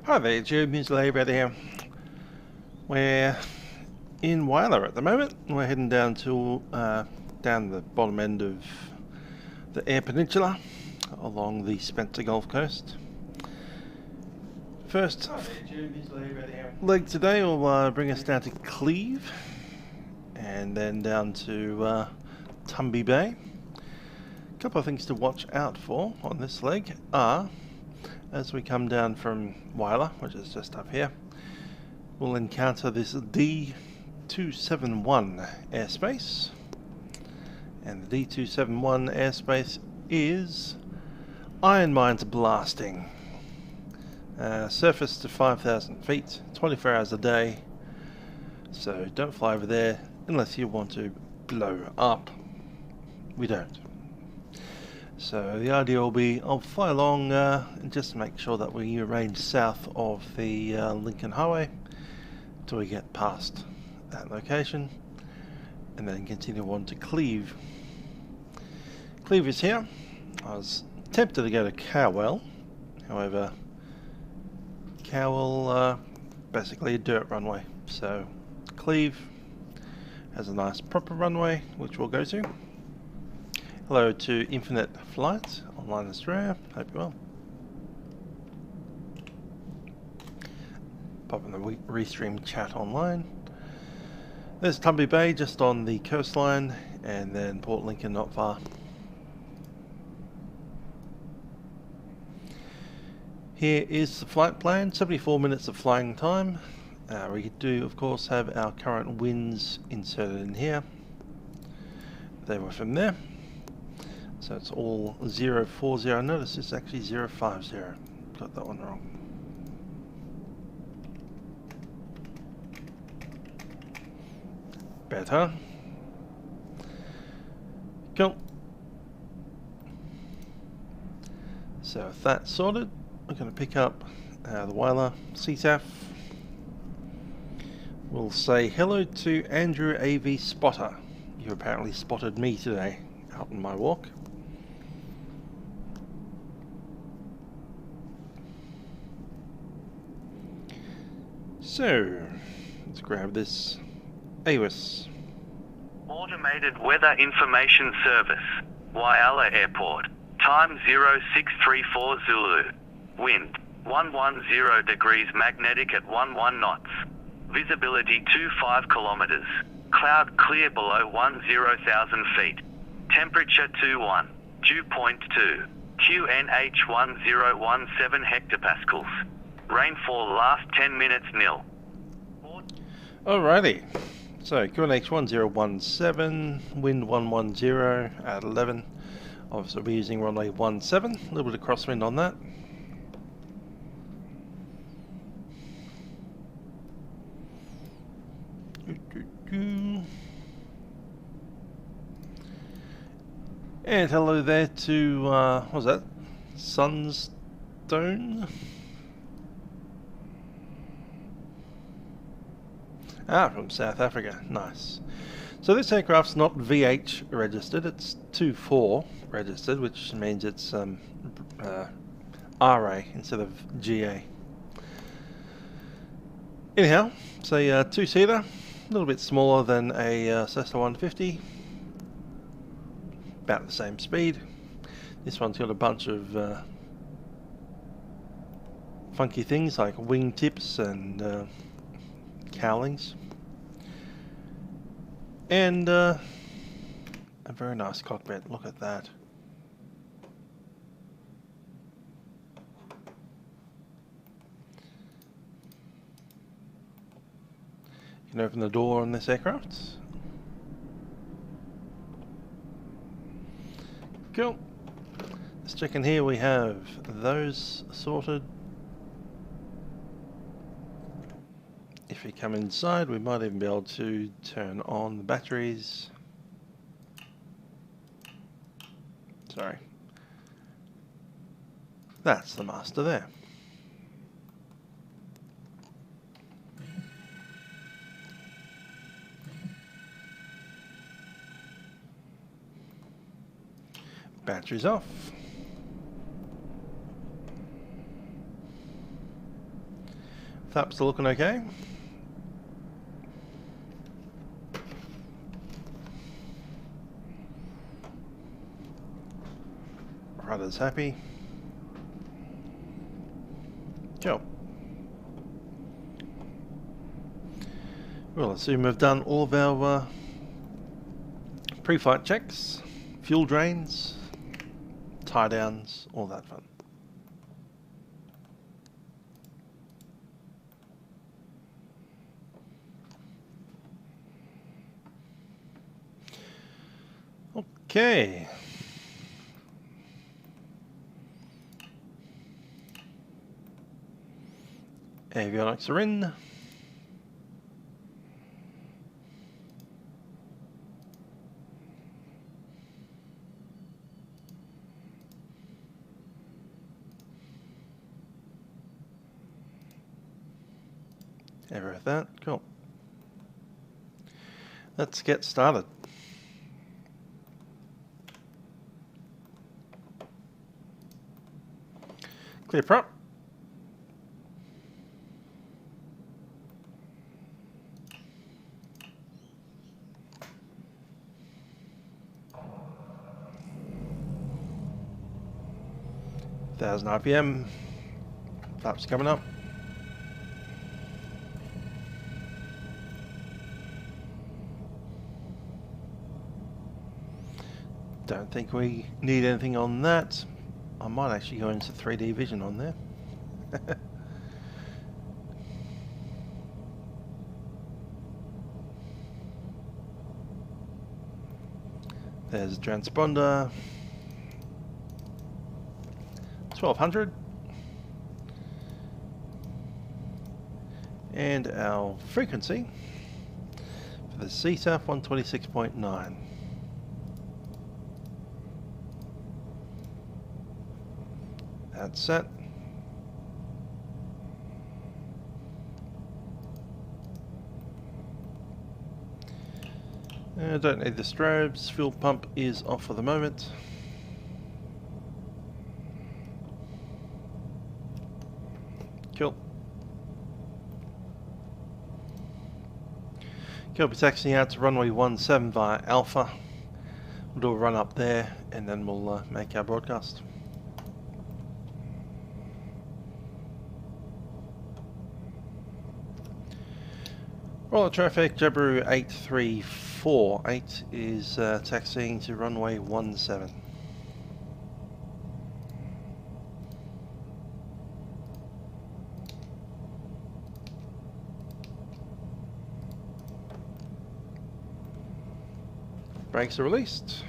Hi there, Jabiru J170 here. We're in Wyler at the moment. We're heading down to down the bottom end of the Eyre Peninsula along the Spencer Gulf Coast. First leg today will bring us down to Cleve and then down to Tumby Bay. A couple of things to watch out for on this leg are, as we come down from Whyalla, which is just up here, we'll encounter this D271 airspace. And the D271 airspace is iron mines blasting. Surface to 5,000 feet, 24 hours a day. So don't fly over there unless you want to blow up. We don't. So the idea will be I'll fly along and just make sure that we range south of the Lincoln Highway till we get past that location, and then continue on to Cleve. Cleve is here. I was tempted to go to Cowell, however Cowell basically a dirt runway, so Cleve has a nice proper runway which we'll go to. Hello to Infinite Flight online Australia, hope you're well. Pop in the restream chat online. There's Tumby Bay just on the coastline, and then Port Lincoln not far. Here is the flight plan, 74 minutes of flying time. We do of course have our current winds inserted in here. They were from there. So it's all 040. Notice it's actually 050. Got that one wrong. Better. Cool. So with that sorted, we're going to pick up the Wyler CTAF. We'll say hello to Andrew AV Spotter. You apparently spotted me today out on my walk. So, let's grab this AWIS. Automated Weather Information Service, Whyalla Airport. Time 0634 Zulu. Wind 110 degrees magnetic at 11 knots. Visibility 25 kilometers. Cloud clear below 10,000 feet. Temperature 21. Dew point 2. QNH 1017 hectopascals. Rainfall last 10 minutes nil. Alrighty, so QNH 1017, wind 110 at 11. Obviously we're using runway 17, a little bit of crosswind on that. And hello there to, what was that? Sunstone? Ah, from South Africa. Nice. So this aircraft's not VH registered, it's 24 registered, which means it's RA instead of GA. Anyhow, it's a two-seater, a little bit smaller than a Cessna 150, about the same speed. This one's got a bunch of funky things like wing tips and cowlings, and a very nice cockpit. Look at that. You can open the door on this aircraft. Cool. Let's check in here. We have those sorted. If we come inside, we might even be able to turn on the batteries. Sorry. That's the master there. Batteries off. Flaps are looking okay. Rudder's happy. Cool. Well, I assume we've done all of our pre-flight checks, fuel drains, tie downs, all that fun. Okay. Avionics are in. Ever with that? Cool. Let's get started. Clear prop. RPM. Flaps coming up. Don't think we need anything on that. I might actually go into 3D vision on there. There's a transponder. 1200. And our frequency for the CTAF 126.9. That's set. Don't need the strobes. Fuel pump is off for the moment. Cool. We'll be taxiing out to runway 17 via Alpha. We'll do a run up there and then we'll make our broadcast. Roller traffic, Jabiru 8348 is taxiing to runway 17. Brakes are released.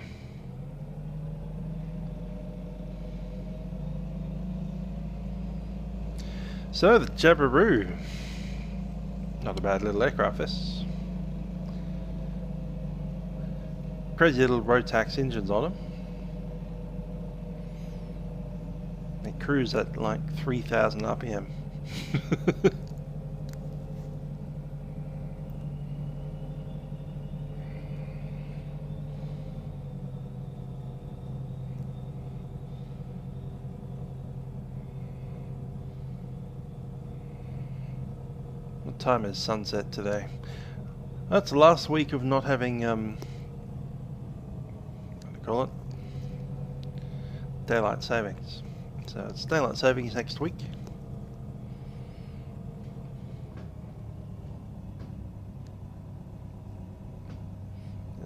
So the Jabiru, not a bad little aircraft this. Crazy little Rotax engines on them. They cruise at like 3,000 RPM. What time is sunset today? That's the last week of not having what do you call it? Daylight savings. So it's daylight savings next week.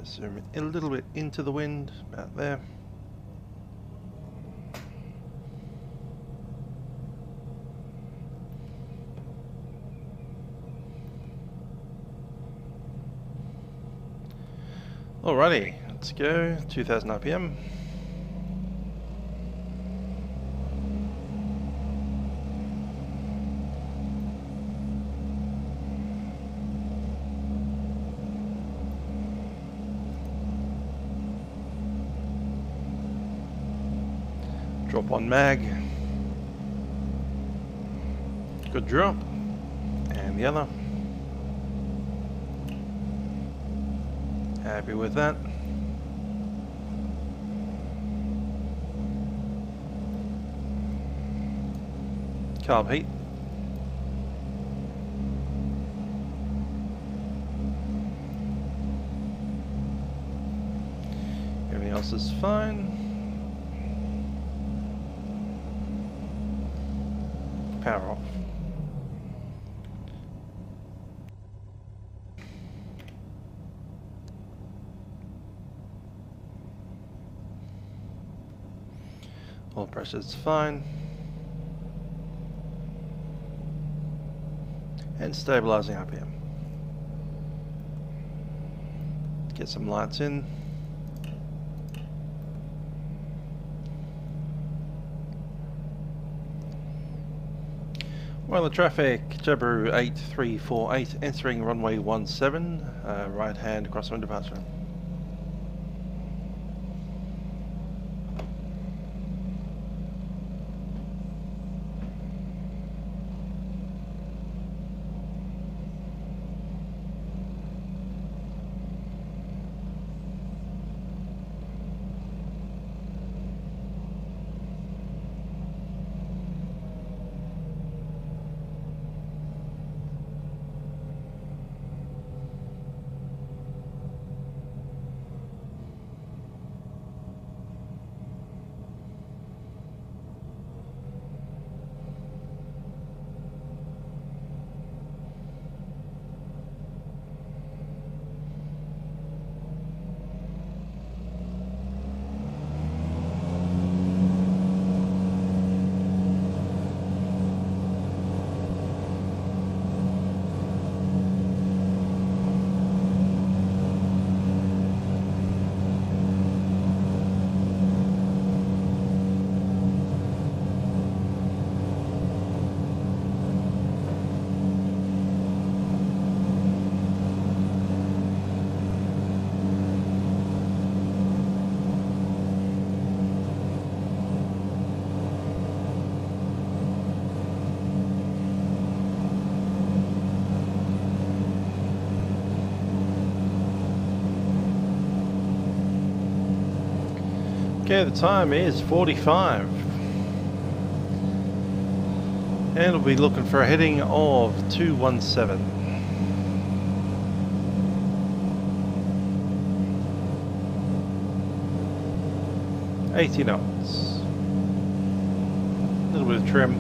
Zoom a little bit into the wind, about there. Alrighty, let's go. 2000 RPM. Drop one mag. Good drop. And the other. Happy with that. Carb heat. else is fine. Power off. Oil pressure's fine. And stabilizing RPM. Get some lights in. Wyler traffic, Jabiru 8348, entering runway 17, right hand crosswind departure. Okay, the time is 45. And we'll be looking for a heading of 217. 80 knots. A little bit of trim.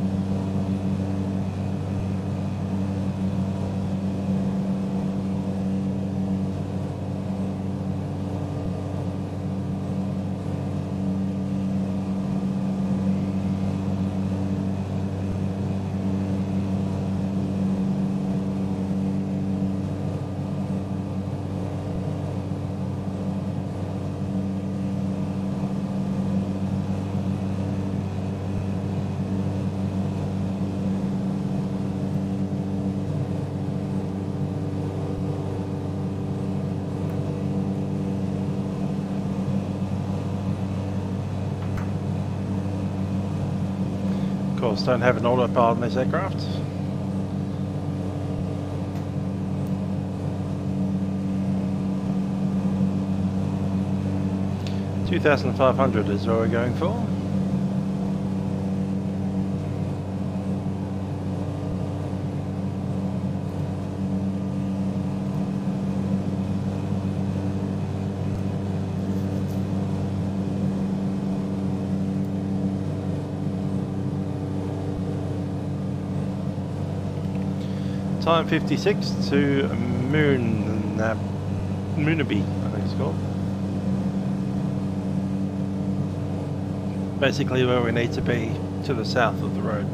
Of course, don't have an autopilot in this aircraft. $2,500 is what we're going for. Time 56 to Moonaby, I think it's called. Basically where we need to be to the south of the road.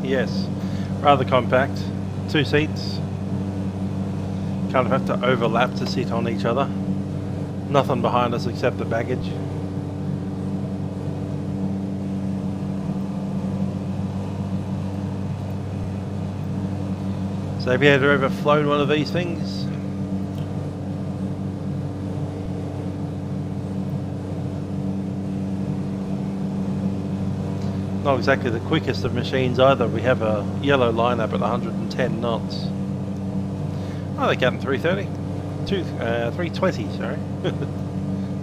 Yes, rather compact. 2 seats. Kind of have to overlap to sit on each other. Nothing behind us except the baggage. So have you ever flown one of these things? Not exactly the quickest of machines either. We have a yellow lineup at 110 knots. Oh, they're getting 330. 320, sorry.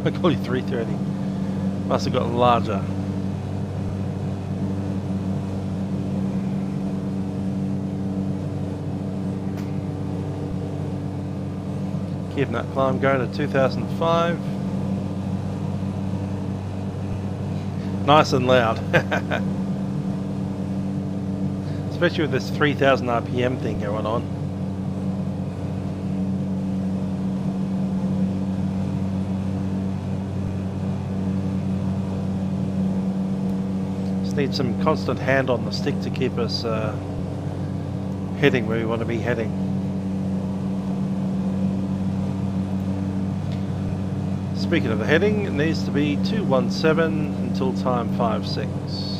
I call you 330. Must have gotten larger. Keeping that climb going to 2005. Nice and loud. Especially with this 3000 RPM thing going on. Just need some constant hand on the stick to keep us heading where we want to be heading. Speaking of the heading, it needs to be 217 until time 56.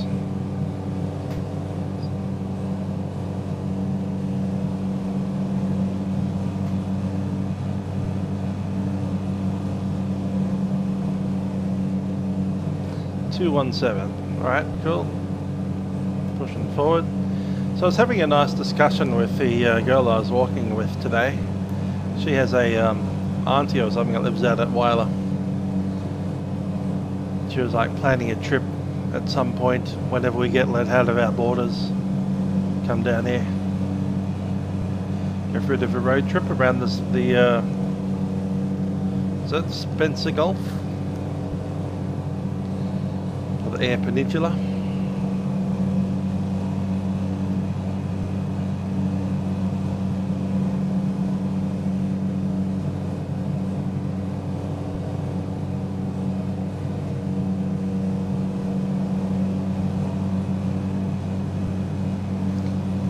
Alright, cool. Pushing forward. So I was having a nice discussion with the girl I was walking with today. She has a auntie or something that lives out at Wyler. She was like planning a trip at some point whenever we get let out of our borders. Come down here. Go for a bit of a road trip around this, is that Spencer Gulf? Or the Eyre Peninsula?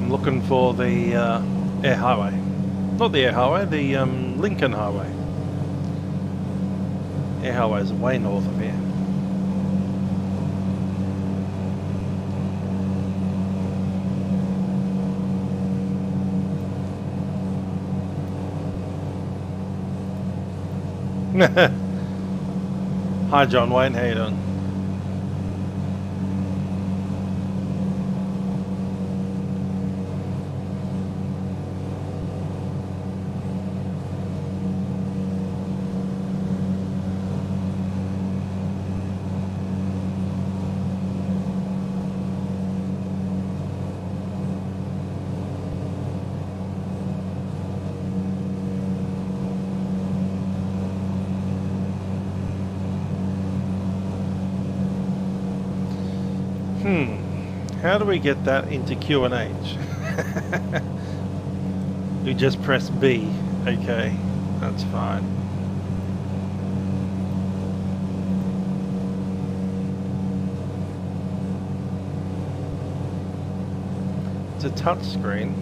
Looking for the air highway. Not the air highway, the Lincoln Highway. Air highway is way north of here. Hi John Wayne, how you doing? How do we get that into Q&H? We just press B. Okay, that's fine. It's a touch screen.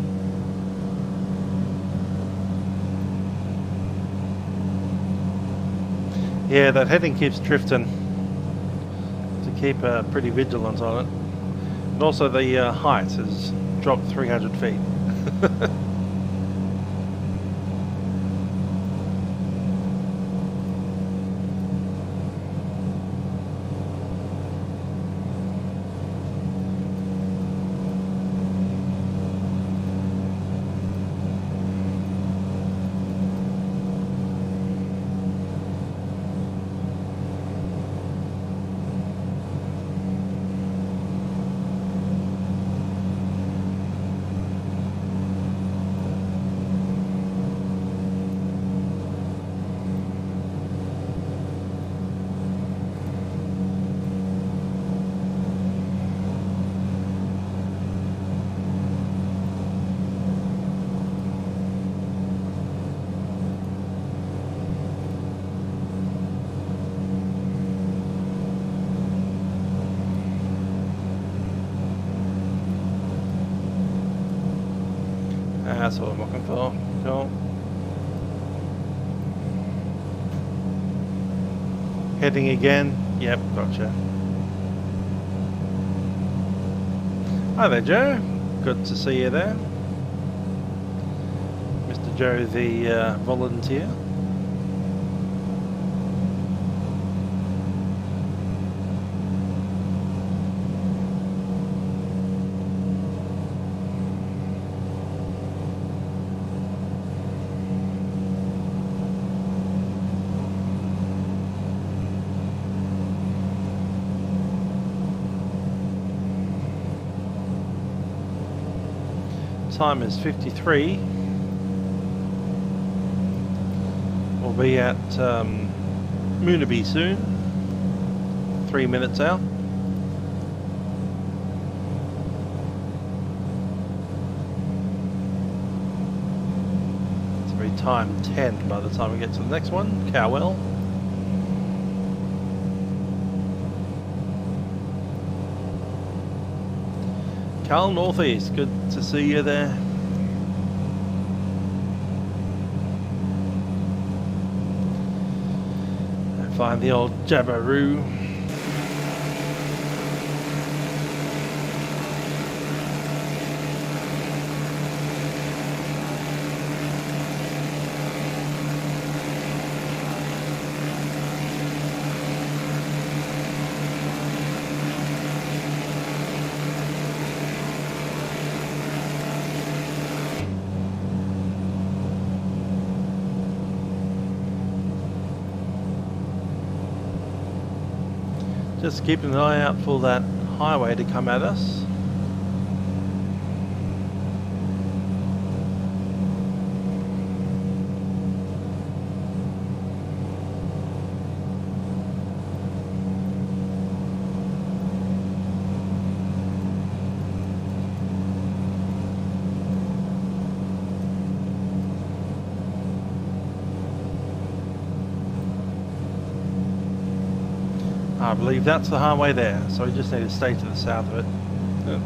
Yeah, that heading keeps drifting. To keep pretty vigilant on it. And also the height has dropped 300 feet. That's what I'm looking for. Cool. Heading again. Yep, gotcha. Hi there, Joe. Good to see you there. Mr. Joe, the volunteer. time is 53. We'll be at Moonaby soon. 3 minutes out. It's going to be time 10 by the time we get to the next one, Cowell. Carl Northeast, good to see you there. And find the old Jabiru. Just keeping an eye out for that highway to come at us. I believe that's the highway there, so we just need to stay to the south of it. Yeah.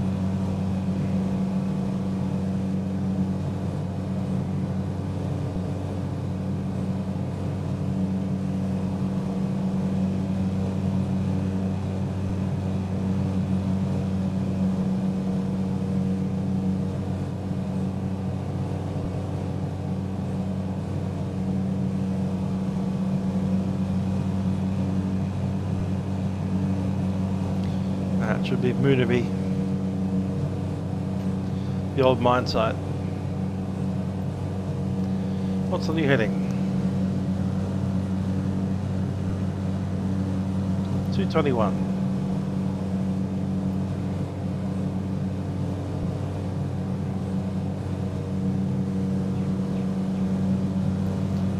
That should be Moonaby, the old mine site. What's the new heading? 221.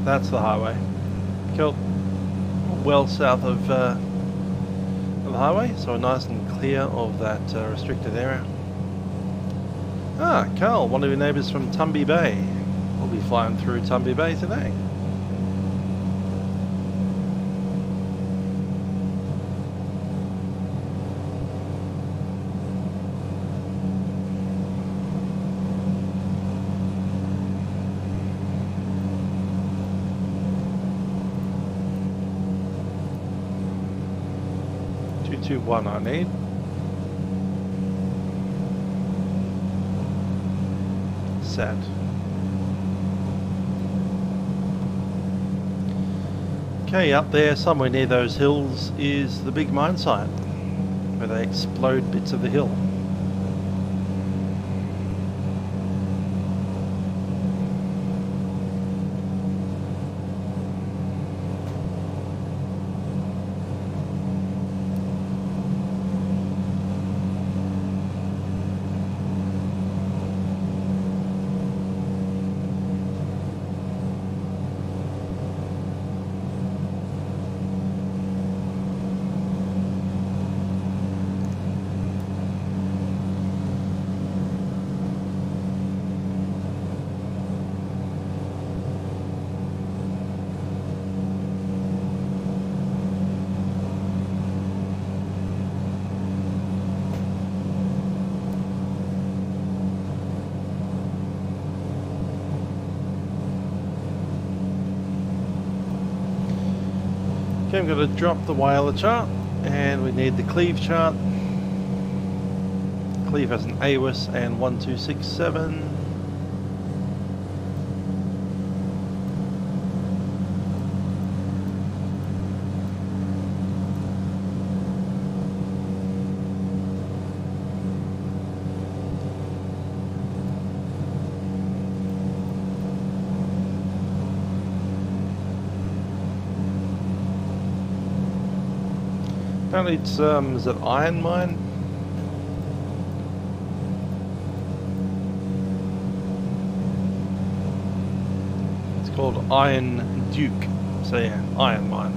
That's the highway. Cool. Well south of the highway, so we're nice and clear of that restricted area. Ah, Carl, one of your neighbours from Tumby Bay. We'll be flying through Tumby Bay today. One I need. Set. Okay, up there somewhere near those hills is the big mine site where they explode bits of the hill. Okay, I'm going to drop the Whyalla chart, and we need the Cleve chart. Cleve has an AWIS and 1267. Apparently it's, is it iron mine? called Iron Duke. So yeah, iron mine.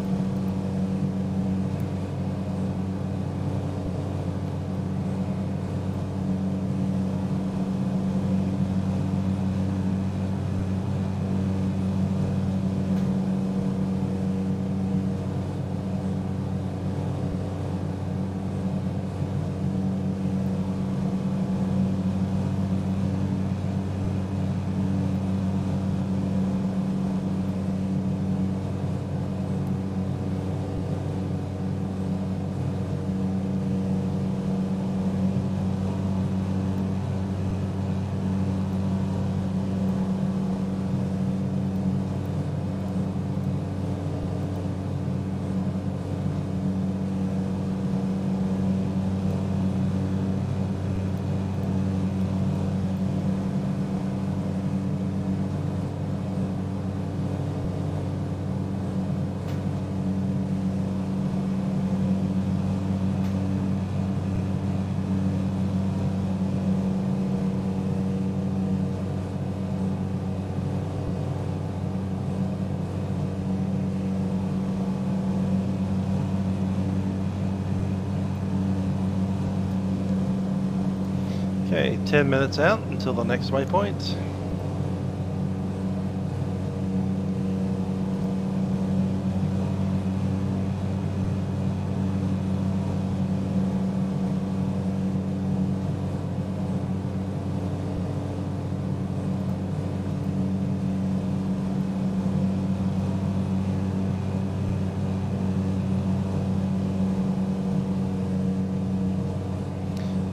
Okay, 10 minutes out until the next waypoint.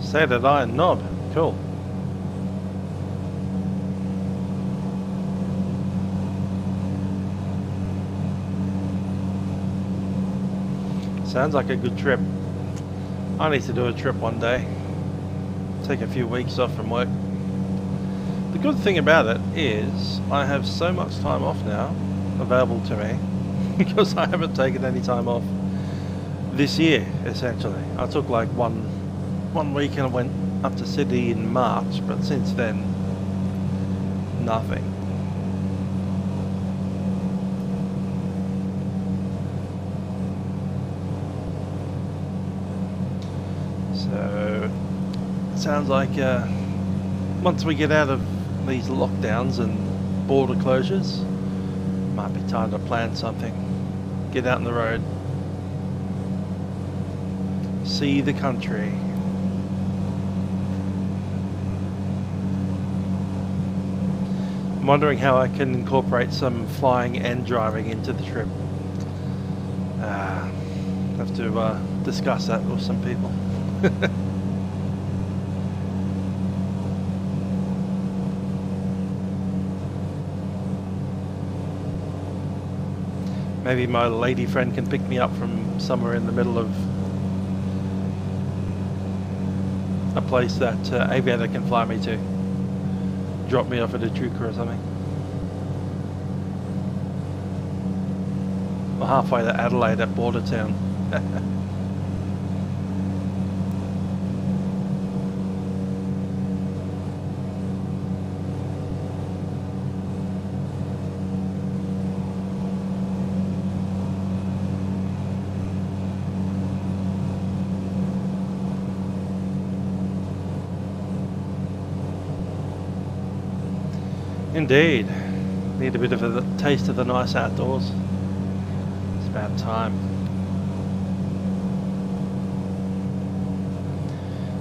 Standard iron knob. Cool. Sounds like a good trip. I need to do a trip one day. Take a few weeks off from work. The good thing about it is I have so much time off now available to me because I haven't taken any time off this year, essentially. I took like one week and I went up to Sydney in March, but since then, nothing. So, it sounds like once we get out of these lockdowns and border closures, might be time to plan something. Get out on the road. See the country. I'm wondering how I can incorporate some flying and driving into the trip. Have to discuss that with some people. Maybe my lady friend can pick me up from somewhere in the middle of a place that Aviator can fly me to. Drop me off at Echuca or something. We're halfway to Adelaide at border town. Indeed. Need a bit of a taste of the nice outdoors. It's about time.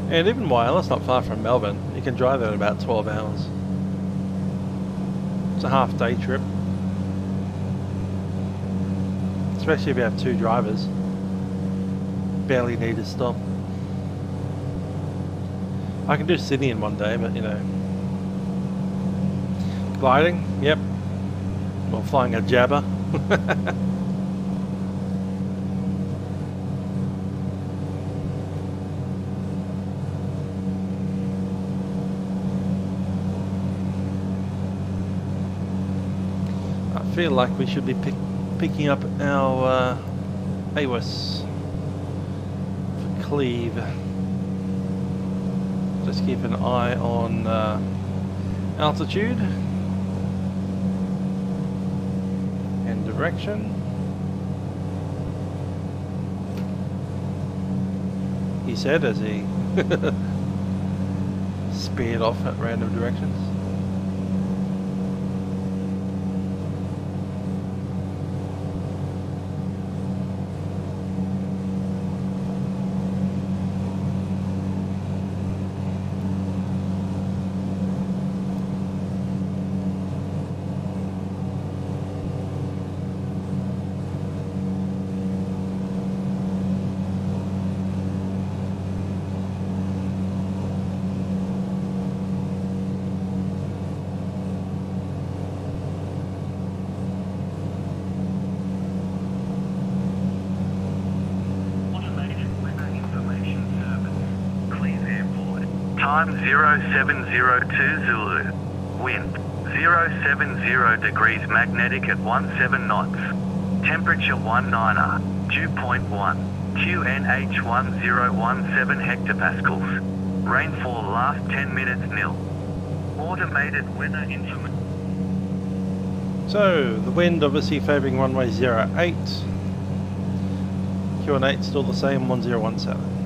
And even Whyalla, it's not far from Melbourne. You can drive there in about 12 hours. It's a half-day trip. Especially if you have two drivers. Barely need to stop. I can do Sydney in one day, but you know. Gliding, yep. Or flying a Jabber. I feel like we should be picking up our AWS for Cleve. Just keep an eye on altitude. direction. He said as he speared off at random directions. Time 0702 Zulu. Wind 070 degrees magnetic at 17 knots. Temperature 19er. Dew point 1. QNH 1017 hectopascals. Rainfall last 10 minutes nil. Automated weather information. So the wind obviously favouring runway 08. QNH still the same 1017.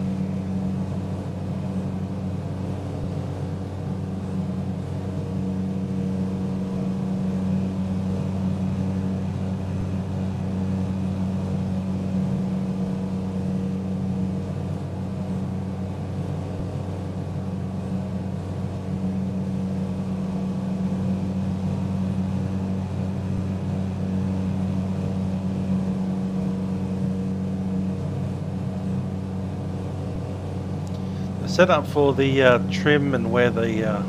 Setup for the trim and where the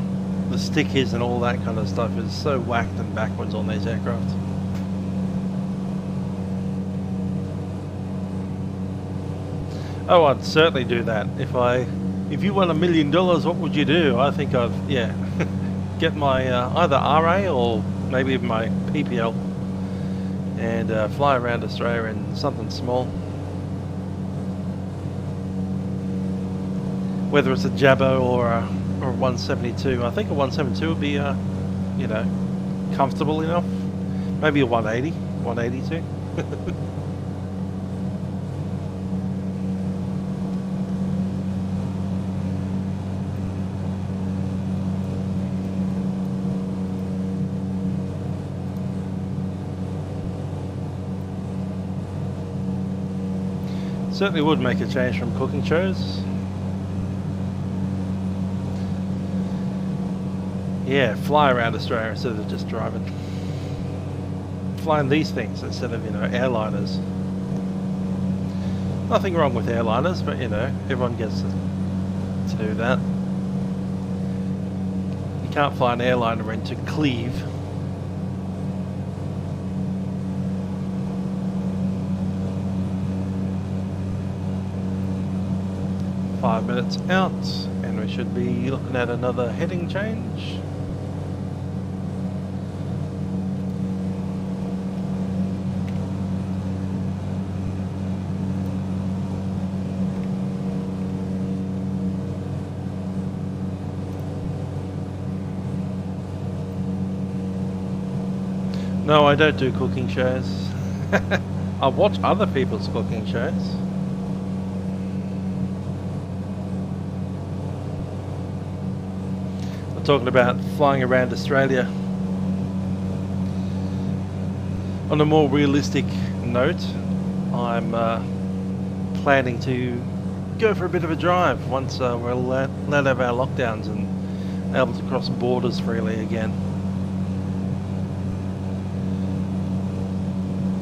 stick is and all that kind of stuff is so whacked and backwards on these aircraft. Oh, I'd certainly do that. If you won $1 million, what would you do? I think I'd get my either RA or maybe even my PPL and fly around Australia in something small. Whether it's a Jabo or a 172, I think a 172 would be, you know, comfortable enough. Maybe a 180, 182. Certainly would make a change from cooking shows. Yeah, fly around Australia instead of just driving. Flying these things instead of, you know, airliners. Nothing wrong with airliners, but, you know, everyone gets to do that. You can't fly an airliner into Cleve. Five minutes out, and we should be looking at another heading change. No, I don't do cooking shows. I watch other people's cooking shows. I'm talking about flying around Australia. On a more realistic note, I'm planning to go for a bit of a drive once we're let out of our lockdowns and able to cross borders freely again.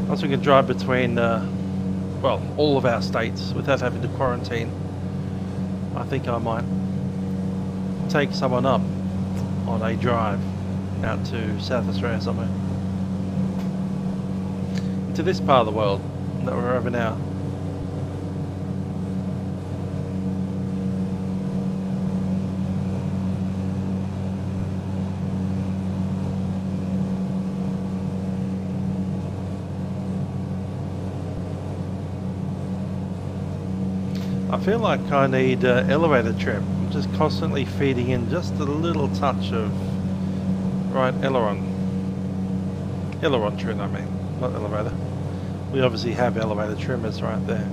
Once we can drive between, well, all of our states without having to quarantine, I think I might take someone up on a drive out to South Australia somewhere. To this part of the world that we're over now. I feel like I need elevator trim. I'm just constantly feeding in just a little touch of right aileron trim, I mean. not elevator. We obviously have elevator trimmers right there.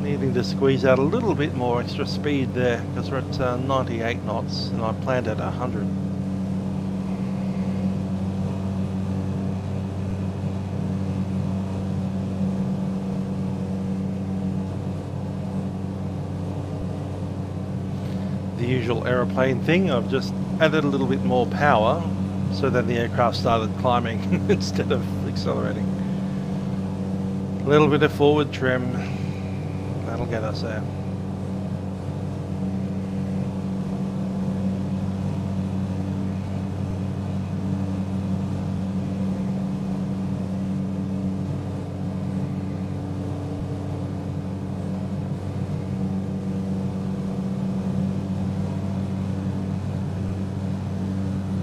Needing to squeeze out a little bit more extra speed there because we're at 98 knots and I planned at 100. The usual aeroplane thing, I've just added a little bit more power so that the aircraft started climbing instead of accelerating. A little bit of forward trim. That'll get us there.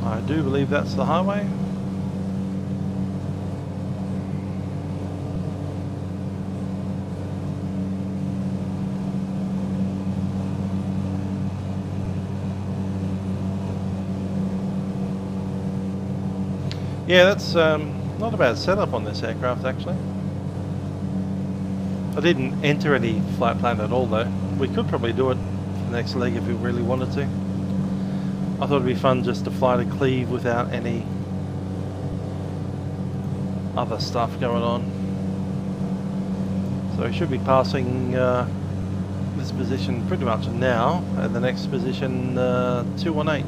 I do believe that's the highway. Yeah, that's not a bad setup on this aircraft actually. I didn't enter any flight plan at all though. We could probably do it for the next leg if we really wanted to. I thought it'd be fun just to fly to Cleve without any other stuff going on. So we should be passing this position pretty much now, and the next position 218.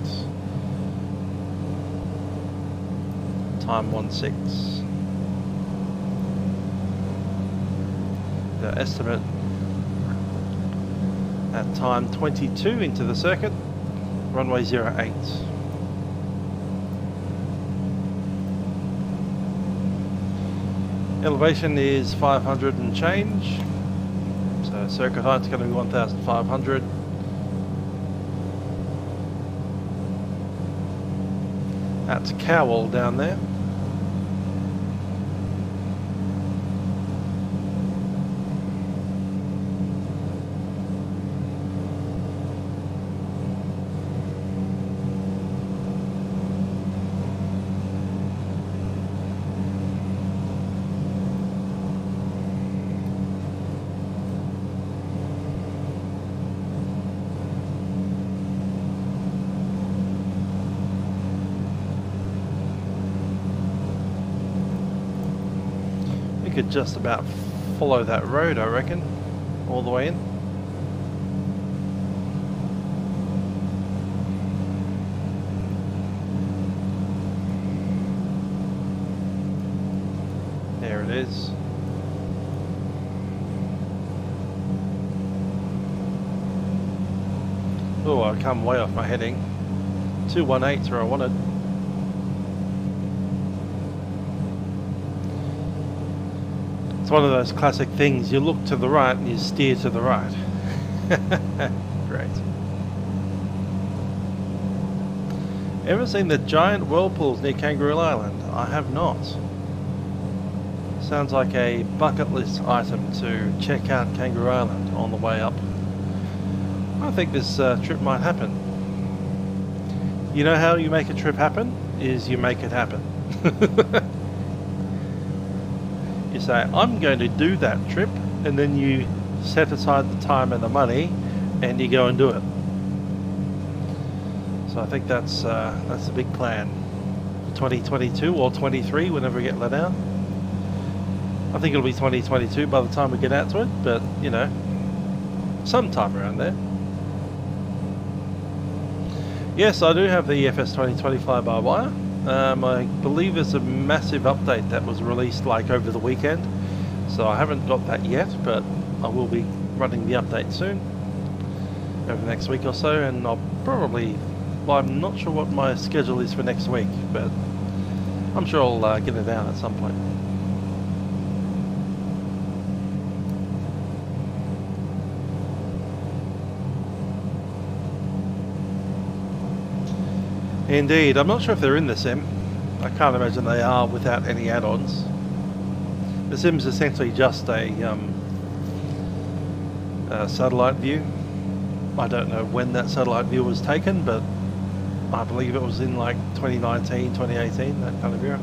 Time 16. The estimate at time 22 into the circuit, runway 08. Elevation is 500 and change, so circuit height's going to be 1,500. That's Cowell down there. Could just about follow that road, I reckon, all the way in. There it is. Oh, I've come way off my heading. 218's where I wanted. It's one of those classic things, you look to the right and you steer to the right. Great. Ever seen the giant whirlpools near Kangaroo Island? I have not. Sounds like a bucket list item to check out Kangaroo Island on the way up. I think this trip might happen. You know how you make a trip happen? Is you make it happen. You say, I'm going to do that trip, and then you set aside the time and the money, and you go and do it. So I think that's the big plan. 2022 or 23, whenever we get let out. I think it'll be 2022 by the time we get out to it, but you know, sometime around there. Yes, I do have the FS 2020 fly-by-wire. I believe there's a massive update that was released like over the weekend, so I haven't got that yet, but I will be running the update soon, over the next week or so, and I'll probably Well, I'm not sure what my schedule is for next week, but I'm sure I'll get it out at some point. Indeed, I'm not sure if they're in the sim. I can't imagine they are without any add-ons. The sim's essentially just a satellite view. I don't know when that satellite view was taken, but I believe it was in like 2019, 2018, that kind of year.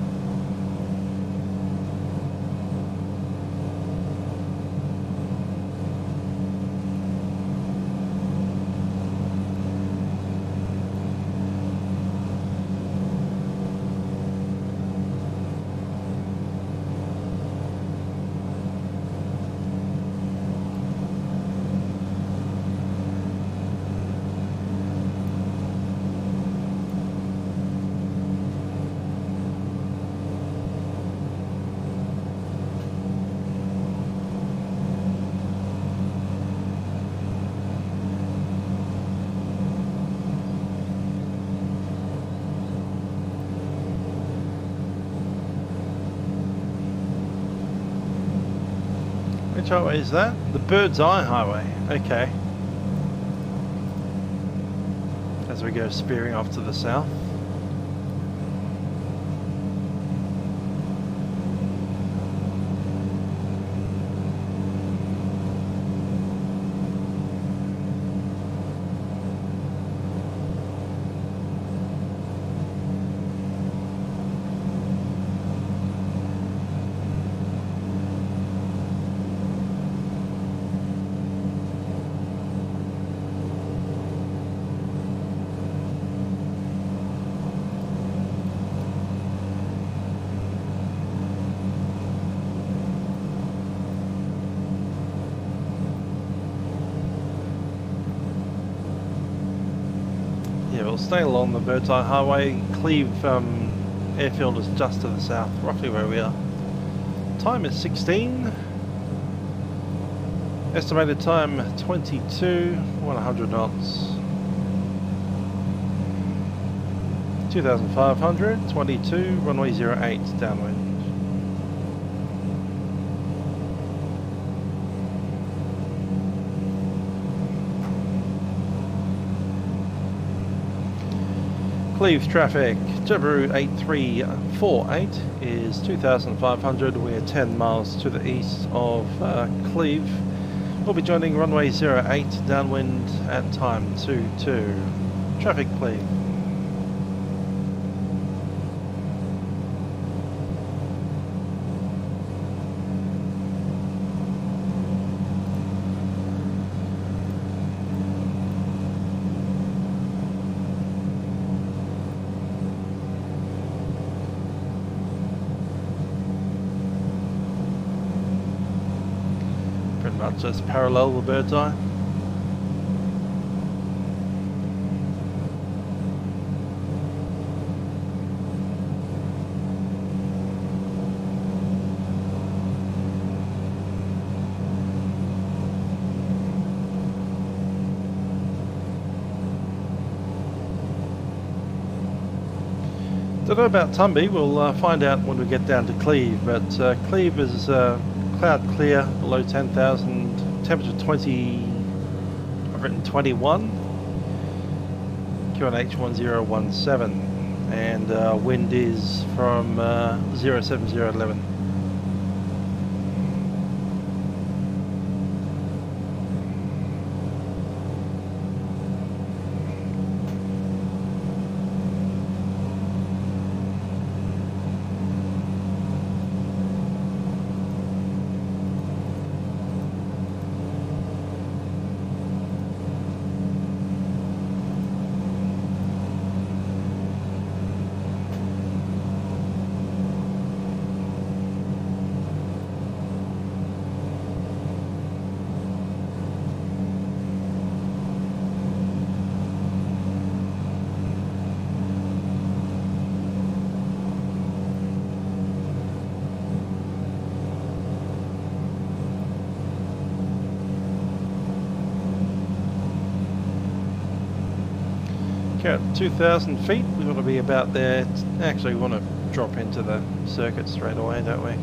Which highway is that? The Bird's Eye Highway. Okay. As we go spearing off to the south. We'll stay along the Bird's Eye Highway. Cleve airfield is just to the south, roughly where we are. Time is 16. Estimated time 22, 100 knots. 2,500, 22, runway 08 downwind. Cleve traffic, Jabiru 8348 is 2,500. We're 10 miles to the east of Cleve. We'll be joining runway 08 downwind at time 22. Traffic Cleve. Just parallel the Bird's Eye. Don't know about Tumby, we'll find out when we get down to Cleve, but Cleve is cloud clear, below 10,000, temperature 20, I've written 21, QNH 1017, and wind is from 07011. Okay, at 2,000 feet, we want to be about there. Actually, we want to drop into the circuit straight away, don't we?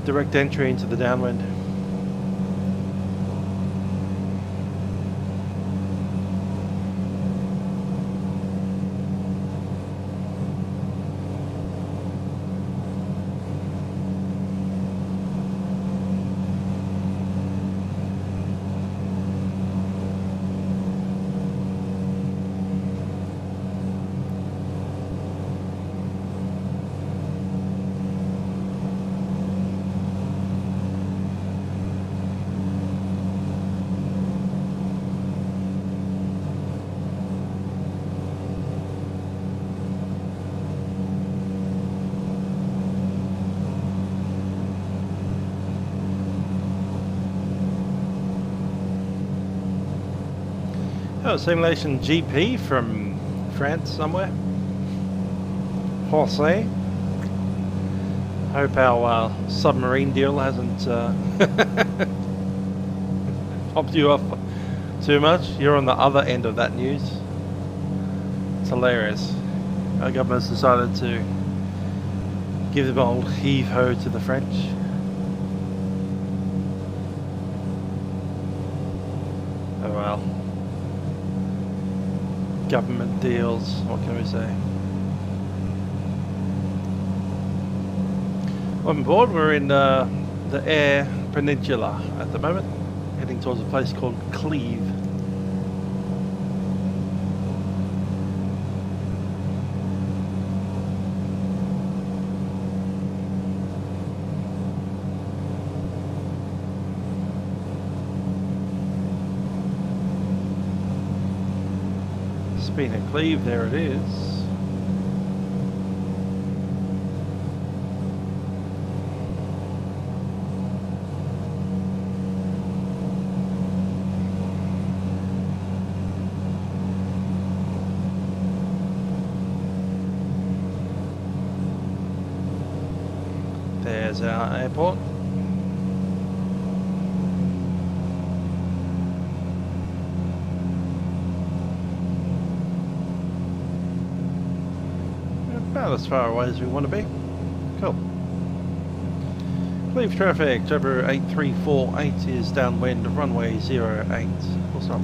Direct entry into the downwind. Oh, simulation GP from France somewhere. Jose. Hope our submarine deal hasn't popped you off too much. You're on the other end of that news. It's hilarious. Our government's decided to give the old heave-ho to the French. Oh well. Government deals, what can we say? On board, we're in the Air Peninsula at the moment, heading towards a place called Cleve. Speaking of Cleve, there it is. There's our airport. About as far away as we want to be. Cool. Cleve traffic, Jabiru 8348 is downwind of runway 08. Full stop.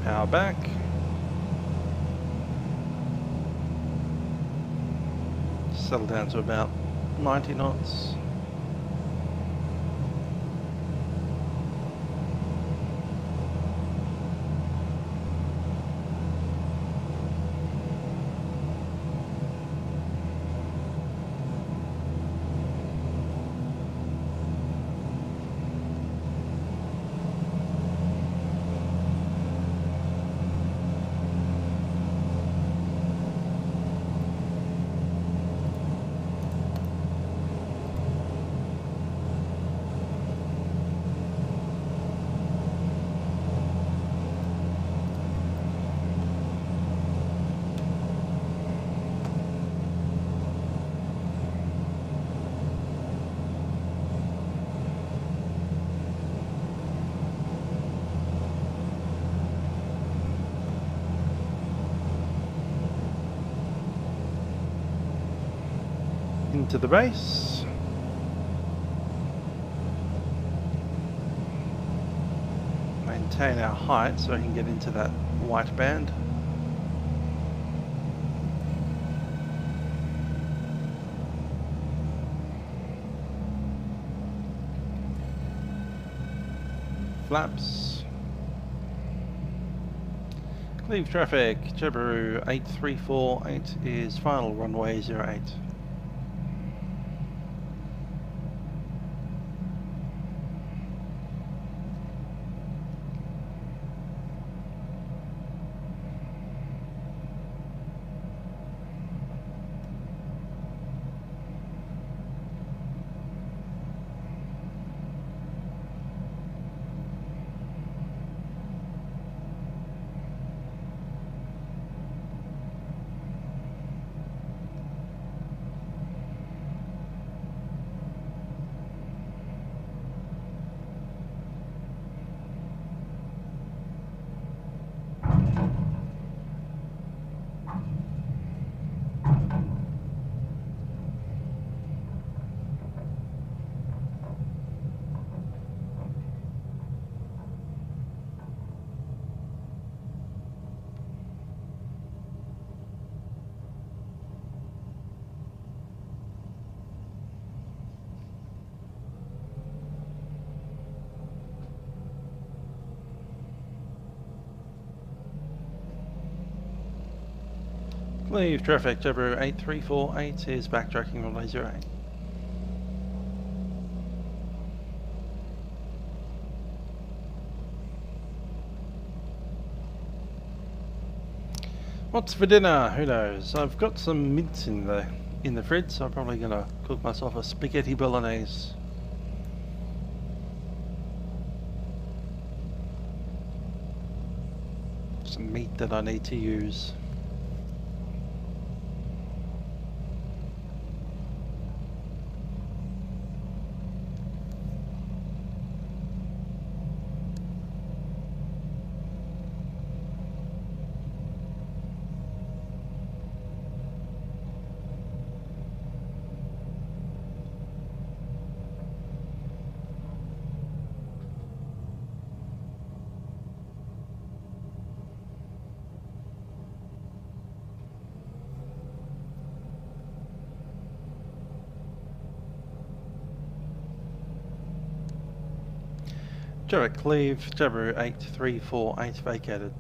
Power back. Settle down to about 90 knots. Into the base. Maintain our height so I can get into that white band. Flaps. Cleve traffic, Jabiru 8348 is final runway 08. Cleve traffic, Jabiru 8348 is backtracking runway 08. What's for dinner? Who knows? I've got some mince in the fridge, so I'm probably gonna cook myself a spaghetti bolognese. Some meat that I need to use. Cleve, Jabiru 8348 vacated.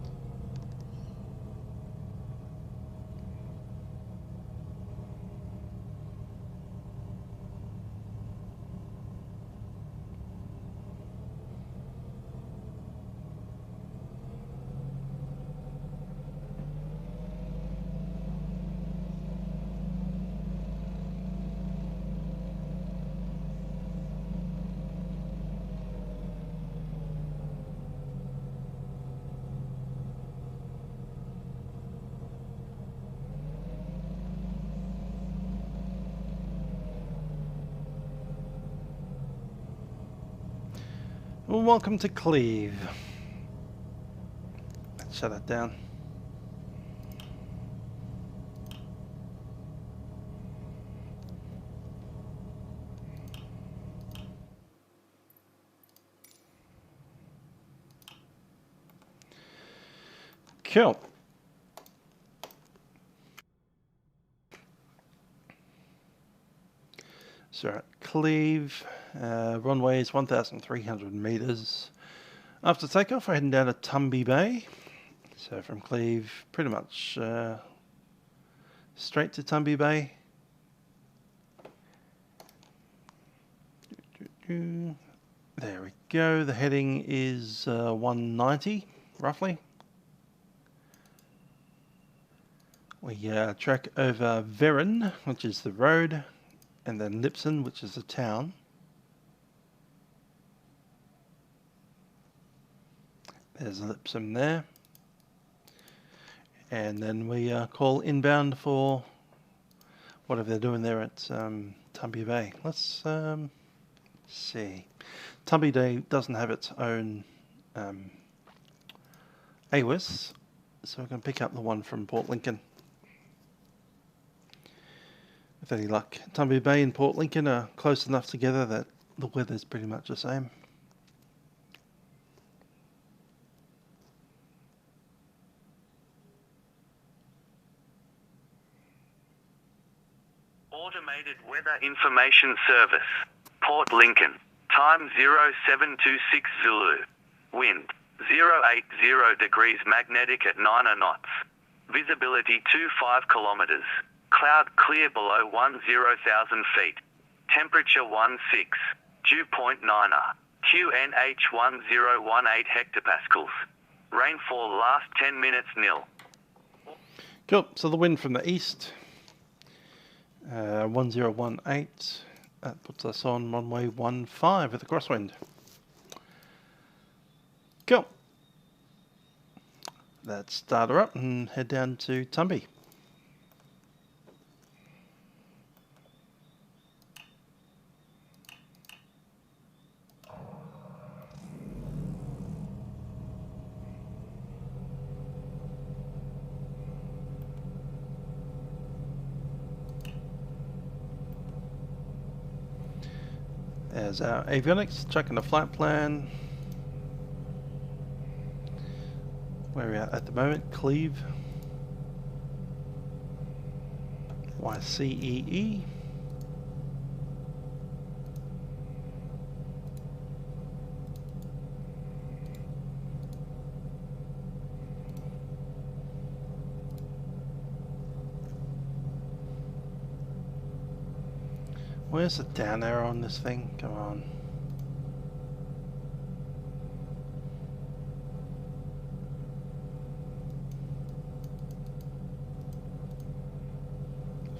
Well, welcome to Cleve. Let's shut that down. Cool. So Cleve, runway is 1,300 meters. After takeoff, we're heading down to Tumby Bay. So from Cleve, pretty much straight to Tumby Bay. There we go. The heading is 190, roughly. We track over Veron, which is the road, and then Lipson, which is the town. There's Lipson there. And then we call inbound for whatever they're doing there at Tumby Bay. Let's see. Tumby Bay doesn't have its own AWIS, so we're going to pick up the one from Port Lincoln. With any luck. Tumby Bay and Port Lincoln are close enough together that the weather's pretty much the same. Automated Weather Information Service, Port Lincoln, time 0726 Zulu, wind 080 degrees magnetic at 9 knots, visibility 25 kilometers, cloud clear below 10,000 feet, temperature 16, dew point 9, QNH 1018 hectopascals, rainfall last 10 minutes nil. Cool, so the wind from the east. 1018, that puts us on runway 15 with a crosswind. Cool. Let's start her up and head down to Tumby. There's our avionics, checking the flight plan. Where are we at the moment? Cleve. YCEE. Where's the down arrow on this thing? Come on.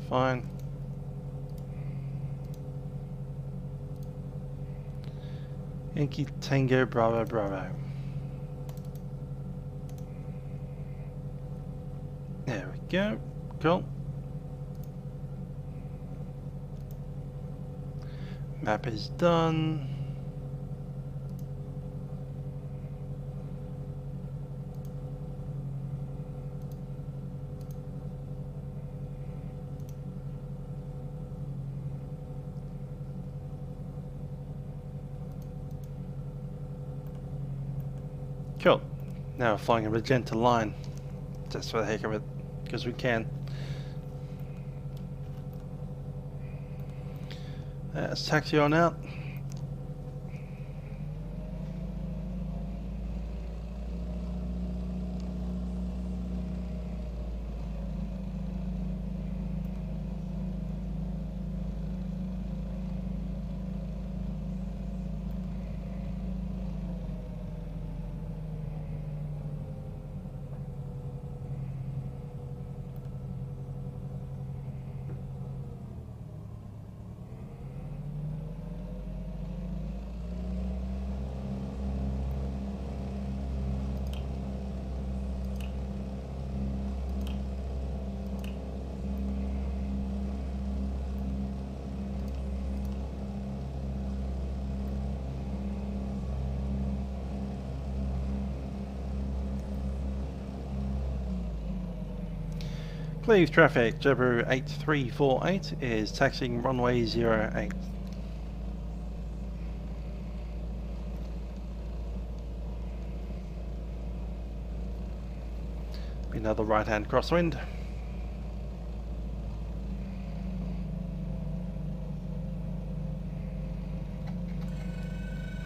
Fine. Yankee Tango Bravo Bravo. There we go. Cool. Map is done. Cool. Now we're flying a magenta line. Just for the heck of it. Because we can. Let's taxi on out. Cleve traffic, Jabiru 8348 is taxiing runway 08. Another right hand crosswind.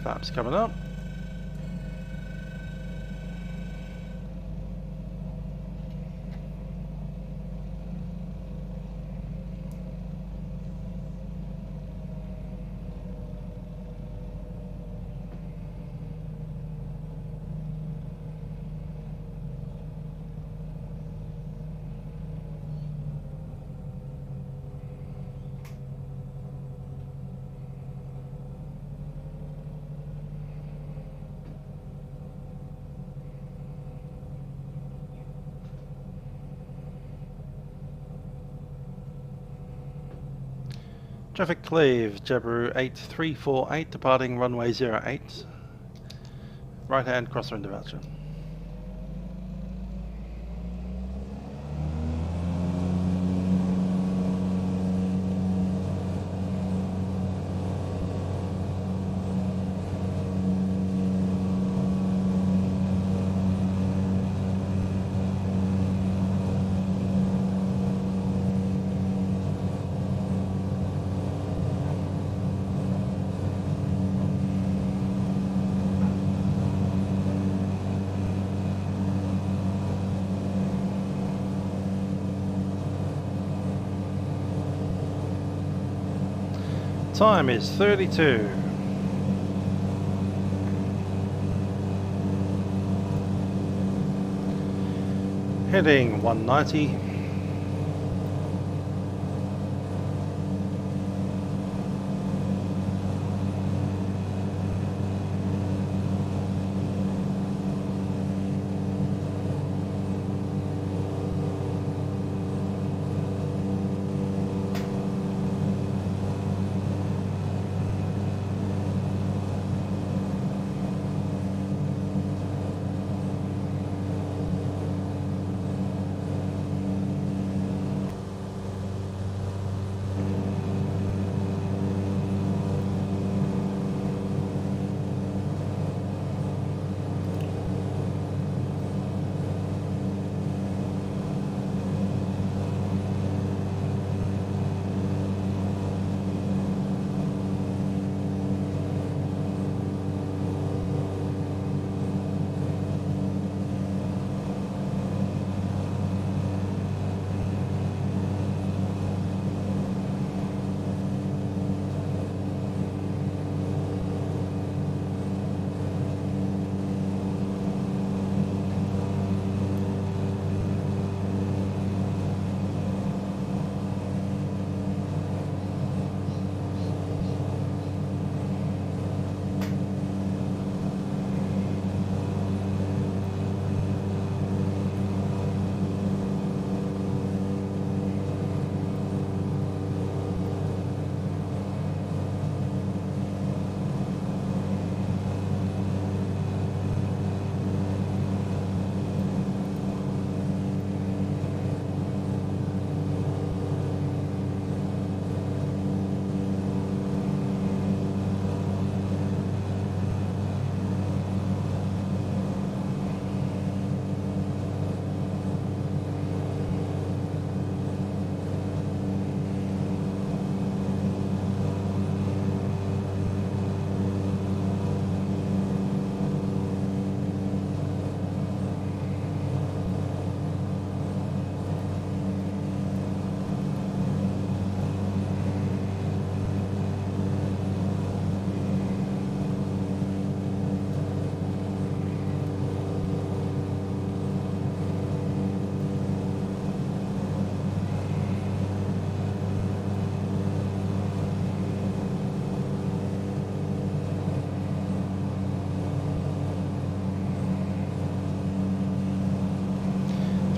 Flaps coming up. Traffic Cleve, Jabiru 8348 departing runway 08. Right hand crosswind departure. Time is 32. Heading 190.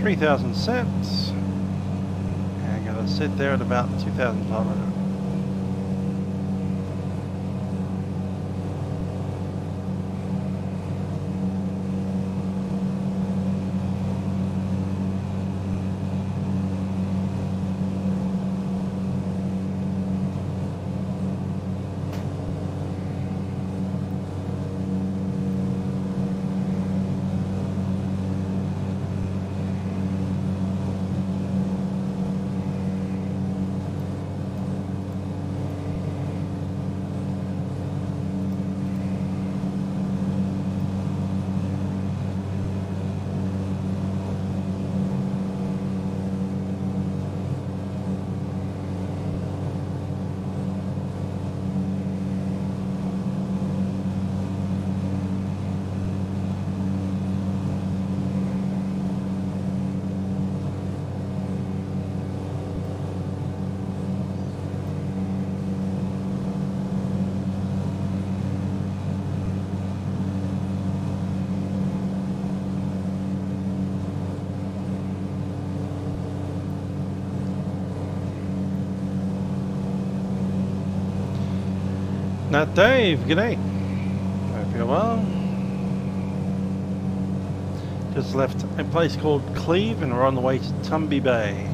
3,000 sets. And I'm going to sit there at about 2,500. Now Dave, g'day. Hope you're well. Just left a place called Cleve and we're on the way to Tumby Bay.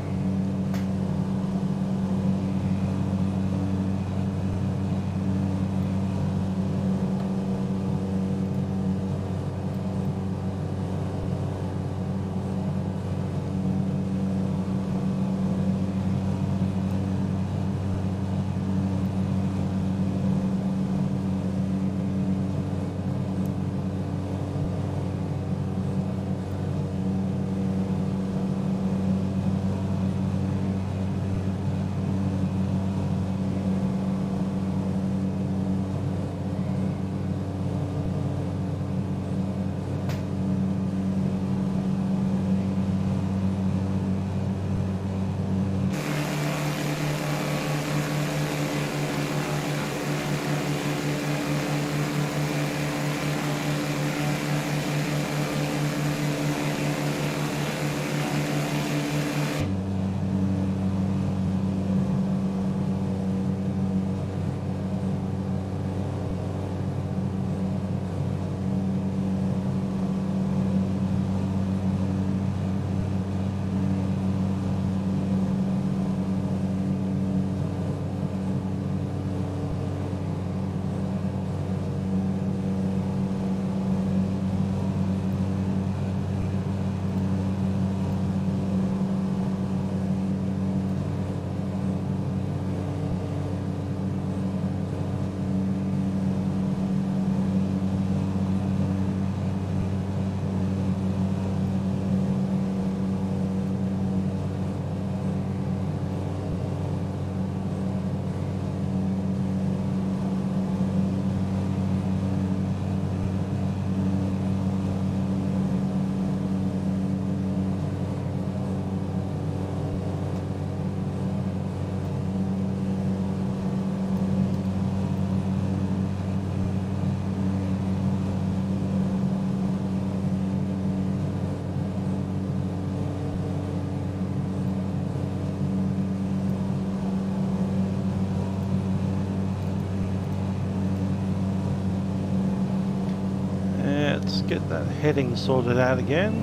Let's get that heading sorted out again.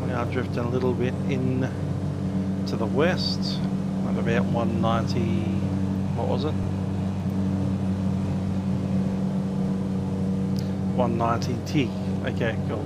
We are drifting a little bit in to the west at about 190, what was it? 190T. Okay, cool.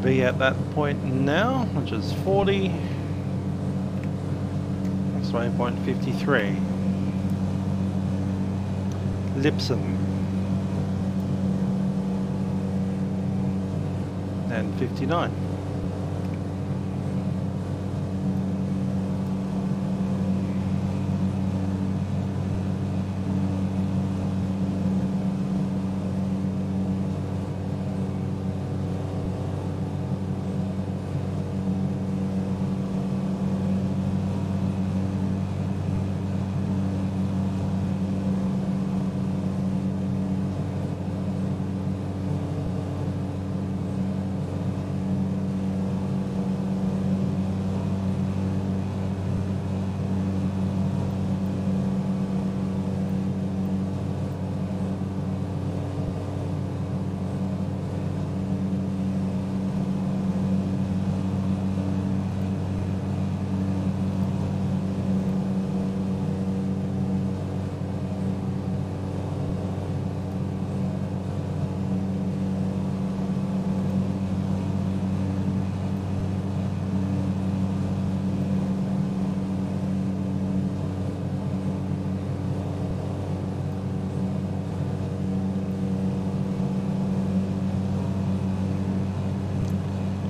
Be at that point now, which is 40. Next waypoint 53. Lipson. And 59.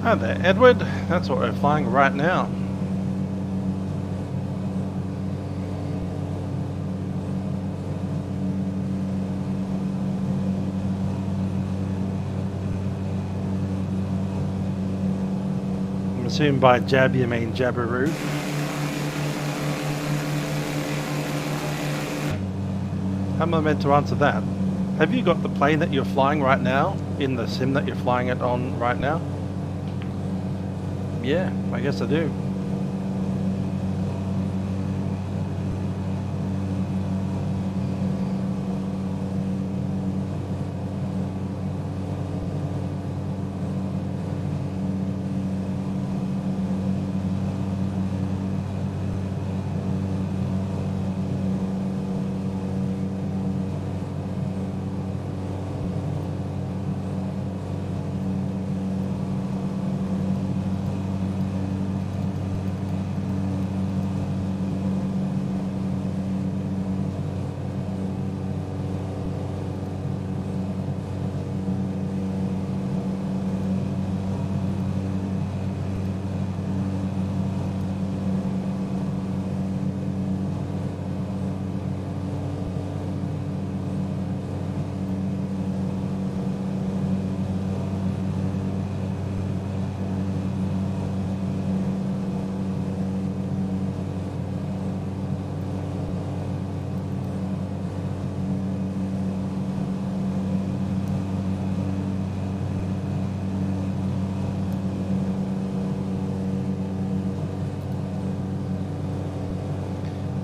Hi there, Edward. That's what we're flying right now. I'm assuming by Jab you mean Jabiru. How am I meant to answer that? Have you got the plane that you're flying right now in the sim that you're flying it on right now? Yeah, I guess I do.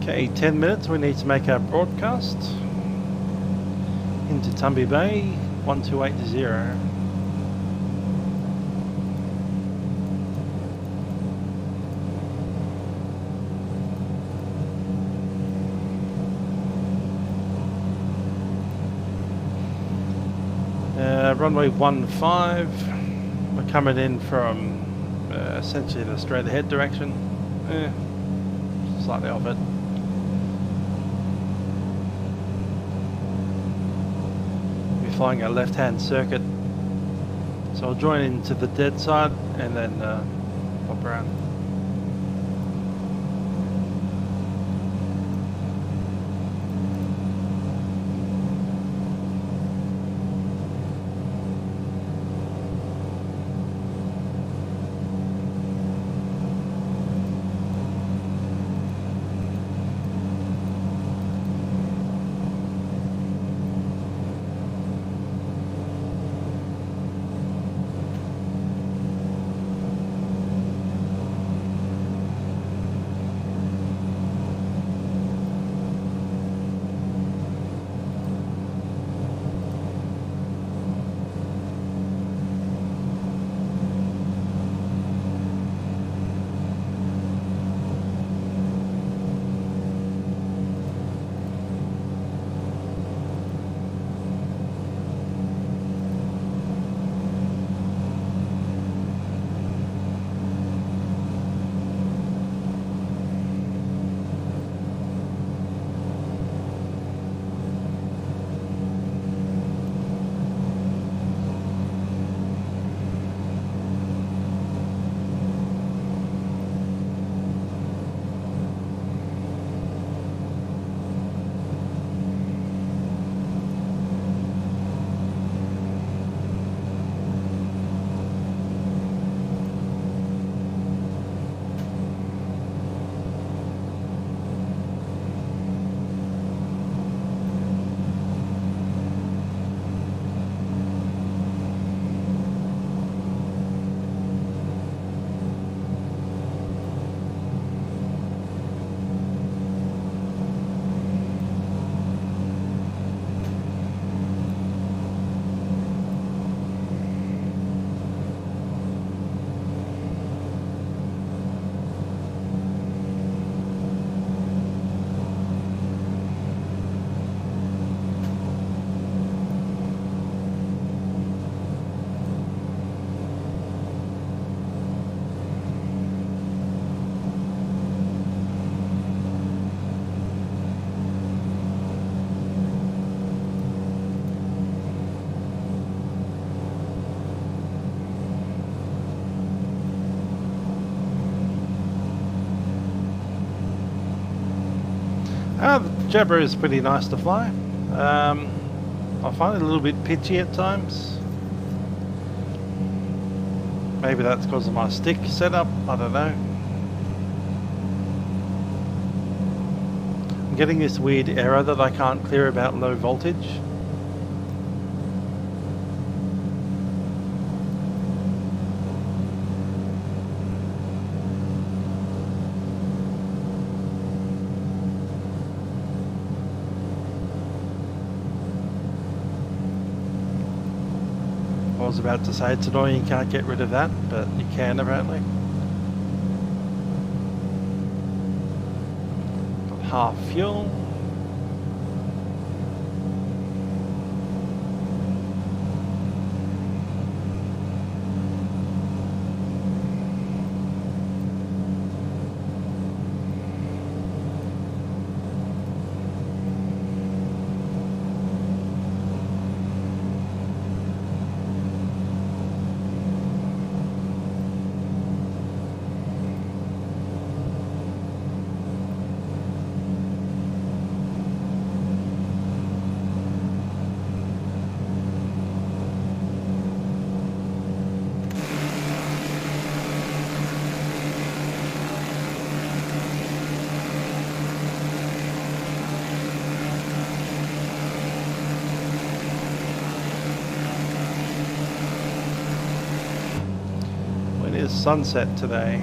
Okay, 10 minutes, we need to make our broadcast into Tumby Bay, 1280. Runway 15, we're coming in from essentially the straight ahead direction, slightly off it. Flying a left-hand circuit, so I'll join into the dead side and then pop around. The Jabiru is pretty nice to fly. I find it a little bit pitchy at times. Maybe that's because of my stick setup, I don't know. I'm getting this weird error that I can't clear about low voltage. I was about to say it's annoying you can't get rid of that, but you can apparently. Got half fuel. Sunset today.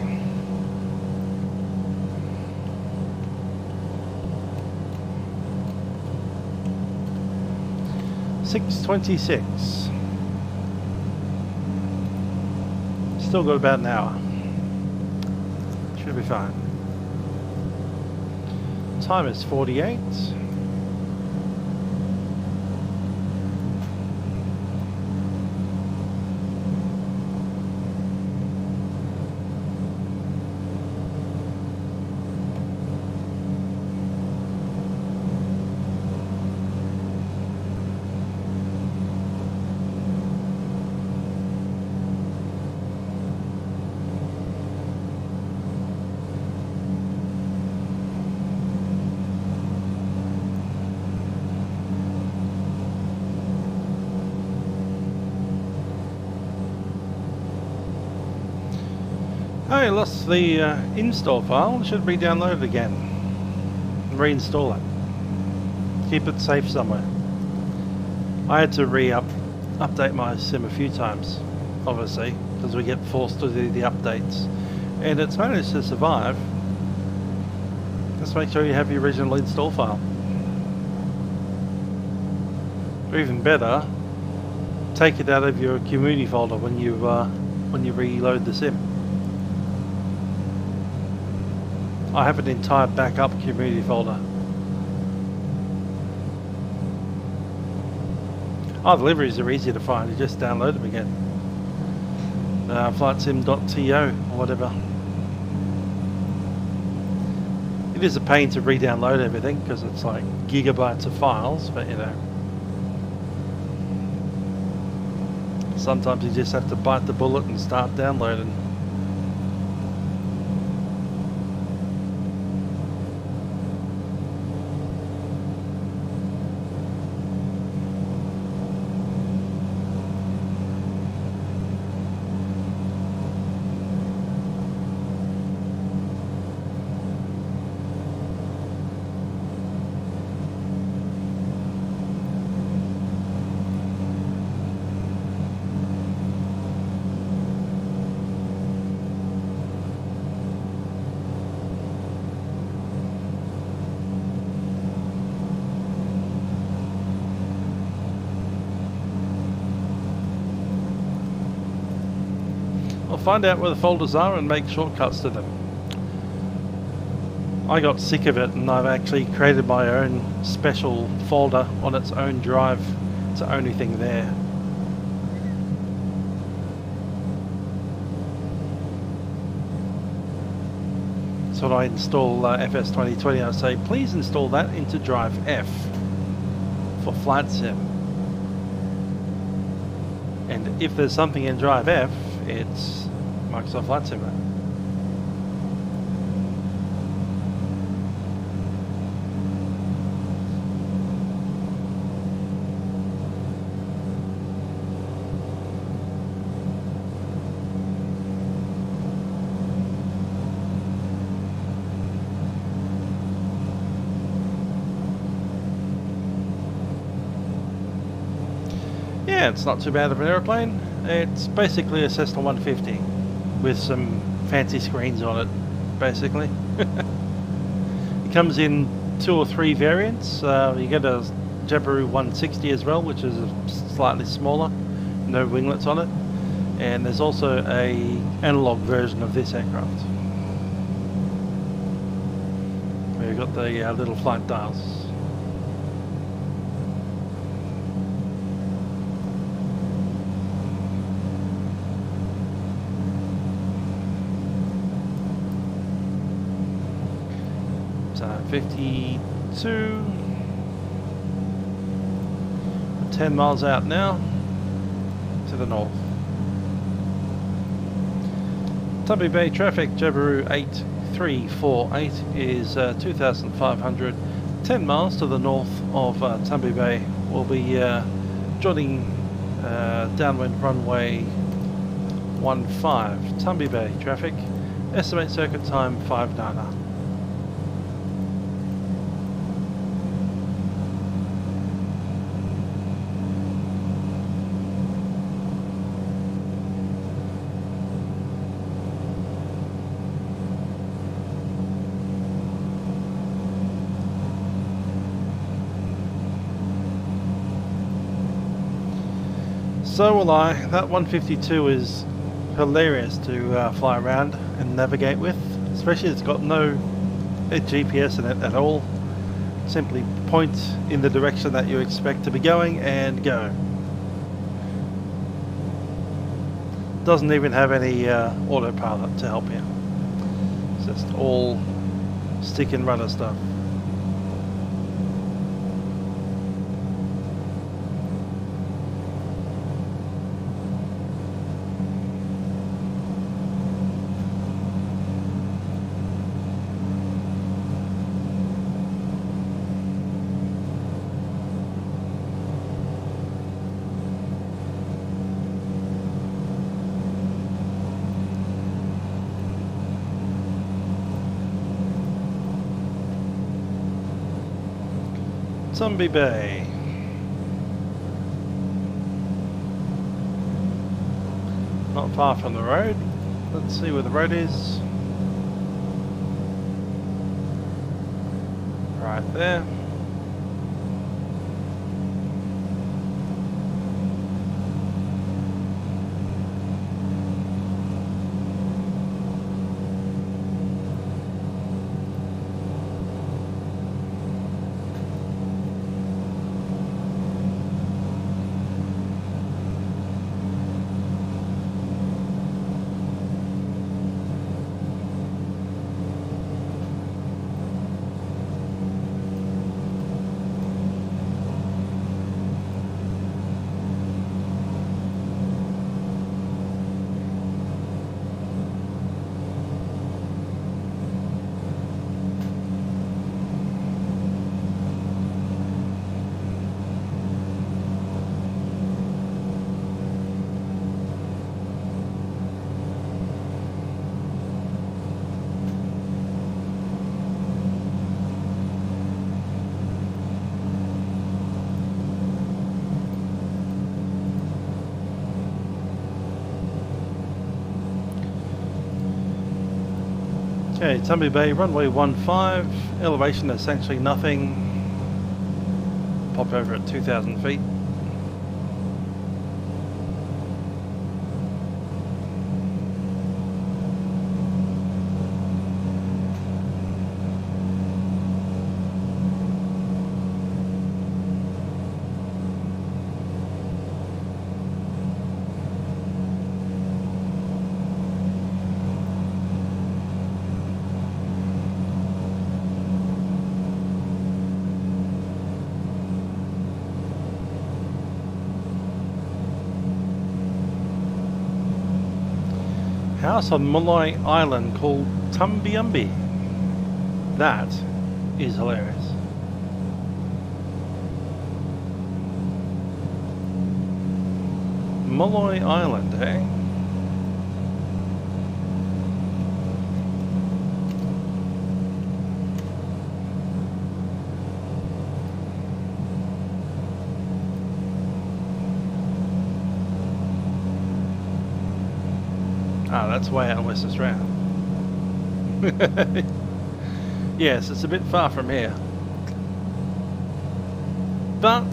$6:26. Still got about an hour. Should be fine. Time is 48. I lost the install file. It should be downloaded again and reinstall it. Keep it safe somewhere. I had to update my sim a few times, obviously, because we get forced to do the updates, and it's managed to survive. Just make sure you have the original install file. Or even better, take it out of your community folder when you reload the sim. I have an entire backup community folder. The libraries are easy to find, you just download them again. Flightsim.to or whatever. It is a pain to re-download everything because it's like gigabytes of files, but you know. Sometimes you just have to bite the bullet and start downloading. Find out where the folders are and make shortcuts to them. I got sick of it and I've actually created my own special folder on its own drive. It's the only thing there. So when I install FS 2020, I say please install that into drive F for flight sim. And if there's something in drive F, it's Microsoft Flight Simulator. Yeah, it's not too bad of an aeroplane. It's basically a Cessna 150 with some fancy screens on it, basically. It comes in 2 or 3 variants. You get a Jabiru 160 as well, which is slightly smaller, no winglets on it. And there's also a analog version of this aircraft. Where you've got the little flight dials. So 52. 10 miles out now to the north. Tumby Bay traffic, Jabiru 8348 is 2,500. 10 miles to the north of Tumby Bay. We'll be joining downwind runway 15. Tumby Bay traffic. Estimate circuit time 5 nana. So will I. That 152 is hilarious to fly around and navigate with, especially it's got no GPS in it at all. Simply point in the direction that you expect to be going and go. Doesn't even have any autopilot to help you. It's just all stick and rudder stuff. Tumby Bay. Not far from the road. Let's see where the road is. Right there. Okay, Tumby Bay, runway 15, elevation essentially nothing, pop over at 2,000 feet. House on Malloy Island called Tumby. That is hilarious. Malloy Island, eh? Ah, that's way out West Australia. Yes, it's a bit far from here. But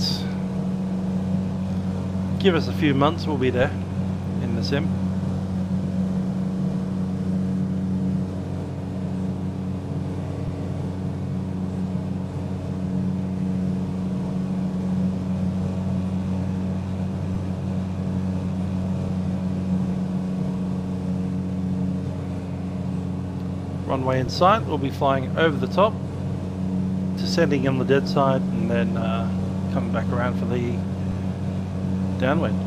give us a few months, we'll be there in the sim. Runway in sight, we'll be flying over the top, descending on the dead side, and then coming back around for the downwind.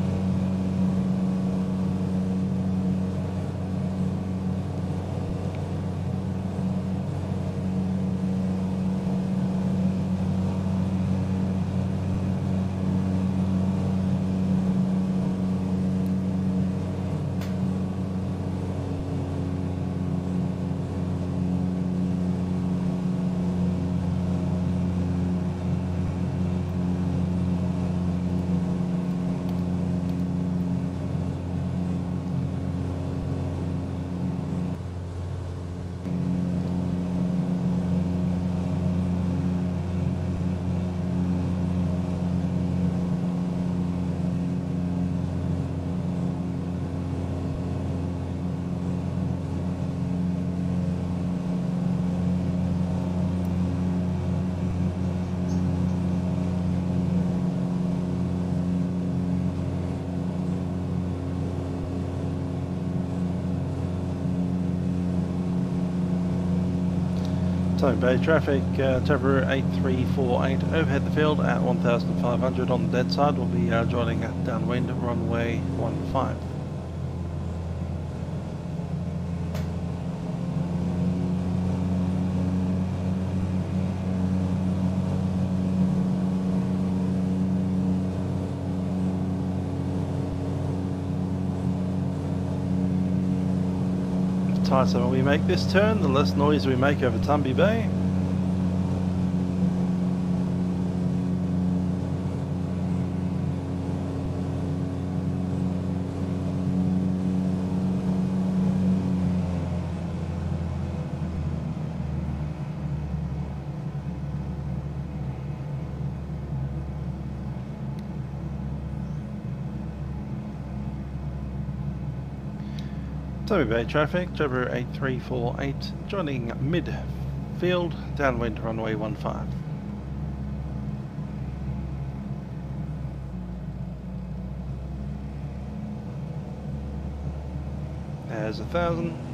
Tumby Bay traffic, Jabiru 8348 overhead the field at 1500 on the dead side. We'll be joining at downwind runway 15. The tighter we make this turn, the less noise we make over Tumby Bay. Tumby Bay traffic, Jabiru 8348, joining mid-field, downwind runway 15. There's 1000.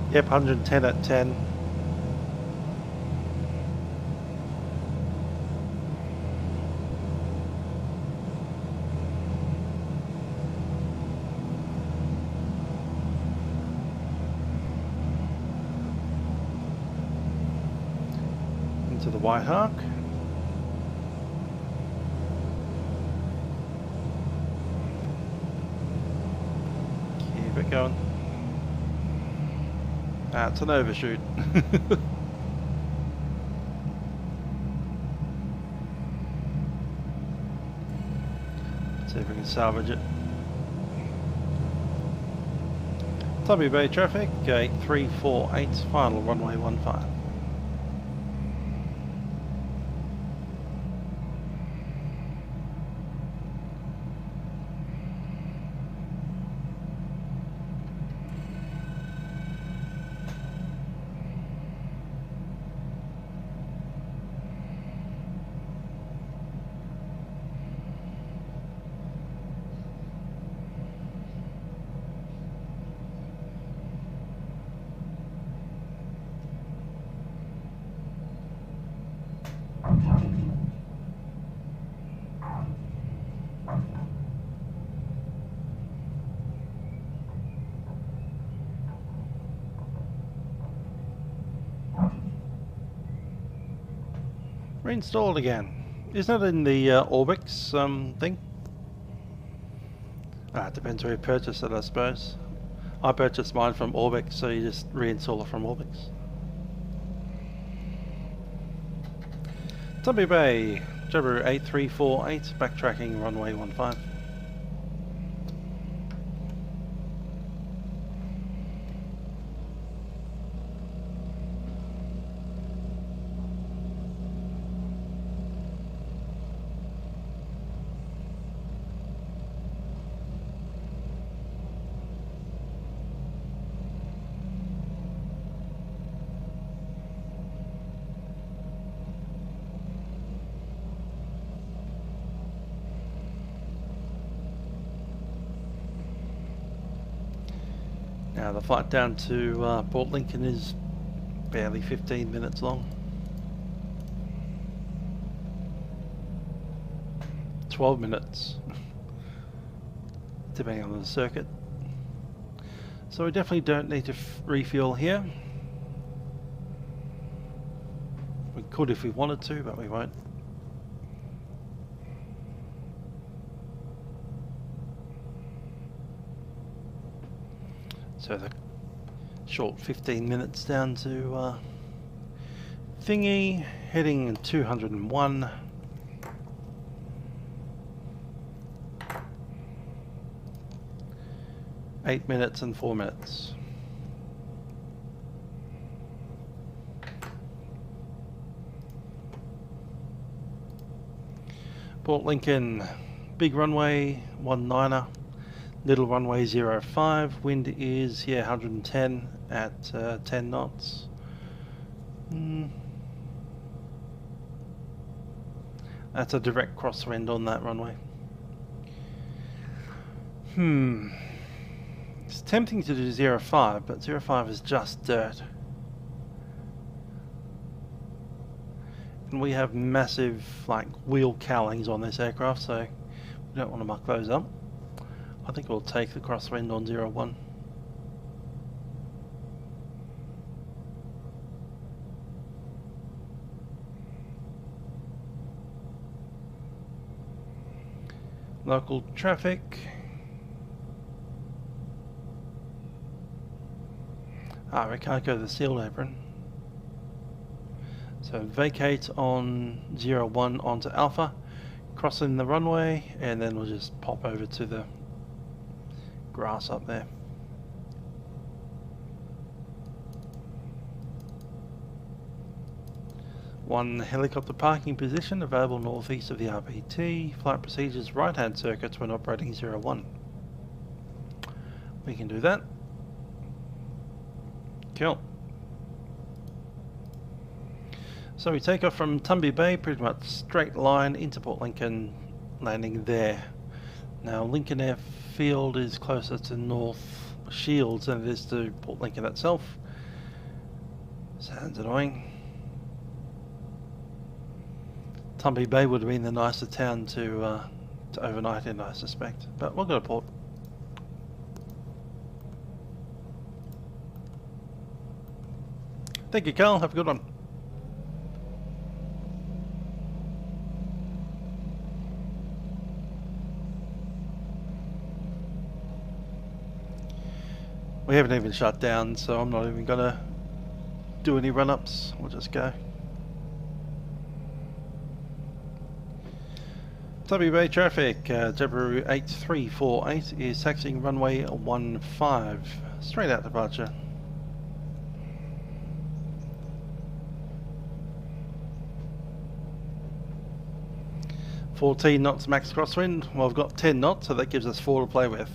Yep, 110 at 10. Into the White Hawk. Keep it going. It's an overshoot. See if we can salvage it. Tumby Bay traffic, gate 348, final runway 15. Reinstalled again. Isn't that in the Orbix thing? It depends where you purchase it, I suppose. I purchased mine from Orbix, so you just reinstall it from Orbix. Tumby Bay, Jabiru 8348, backtracking runway 15. Now the flight down to Port Lincoln is barely 15 minutes long. 12 minutes, depending on the circuit. So we definitely don't need to refuel here. We could if we wanted to, but we won't. So the short 15 minutes down to Thingy, heading 201. Eight minutes and 4 minutes. Port Lincoln, big runway 19er. Little runway 05, wind is 110 at 10 knots. That's a direct crosswind on that runway. It's tempting to do 05, but 05 is just dirt. And we have massive like wheel cowlings on this aircraft, so we don't want to muck those up. I think we'll take the crosswind on 01. Local traffic. We can't go to the sealed apron. So vacate on 01 onto Alpha, crossing the runway, and then we'll just pop over to the grass up there. One helicopter parking position available northeast of the RPT. Flight procedures right hand circuits when operating 01. We can do that. Cool. So we take off from Tumby Bay, pretty much straight line into Port Lincoln, landing there. Now Lincoln Airfield is closer to North Shields than it is to Port Lincoln itself. Sounds annoying. Tumby Bay would have been the nicer town to overnight in, I suspect, but we'll go to port. Thank you, Carl. Have a good one. We haven't even shut down, so I'm not even going to do any run-ups. We'll just go. Tumby Bay traffic, Jabiru 8348 is taxiing runway 15, straight out departure. $14 knots max crosswind. Well, I've got 10 knots, so that gives us 4 to play with.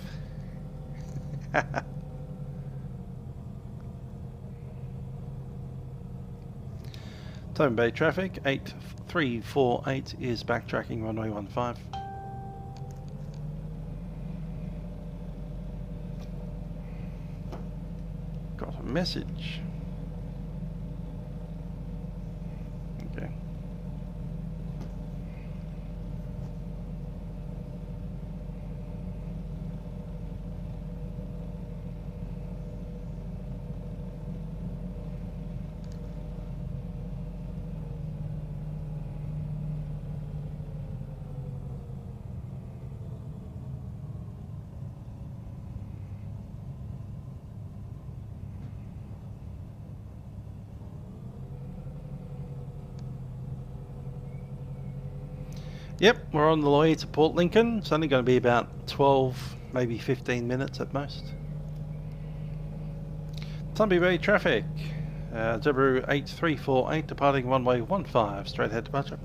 Tumby Bay traffic 8348 is backtracking runway 15. Got a message. Okay. Yep, we're on the way to Port Lincoln. It's only going to be about 12, maybe 15 minutes at most. Tumby Bay traffic. Jabiru 8348 departing runway 15, straight ahead departure.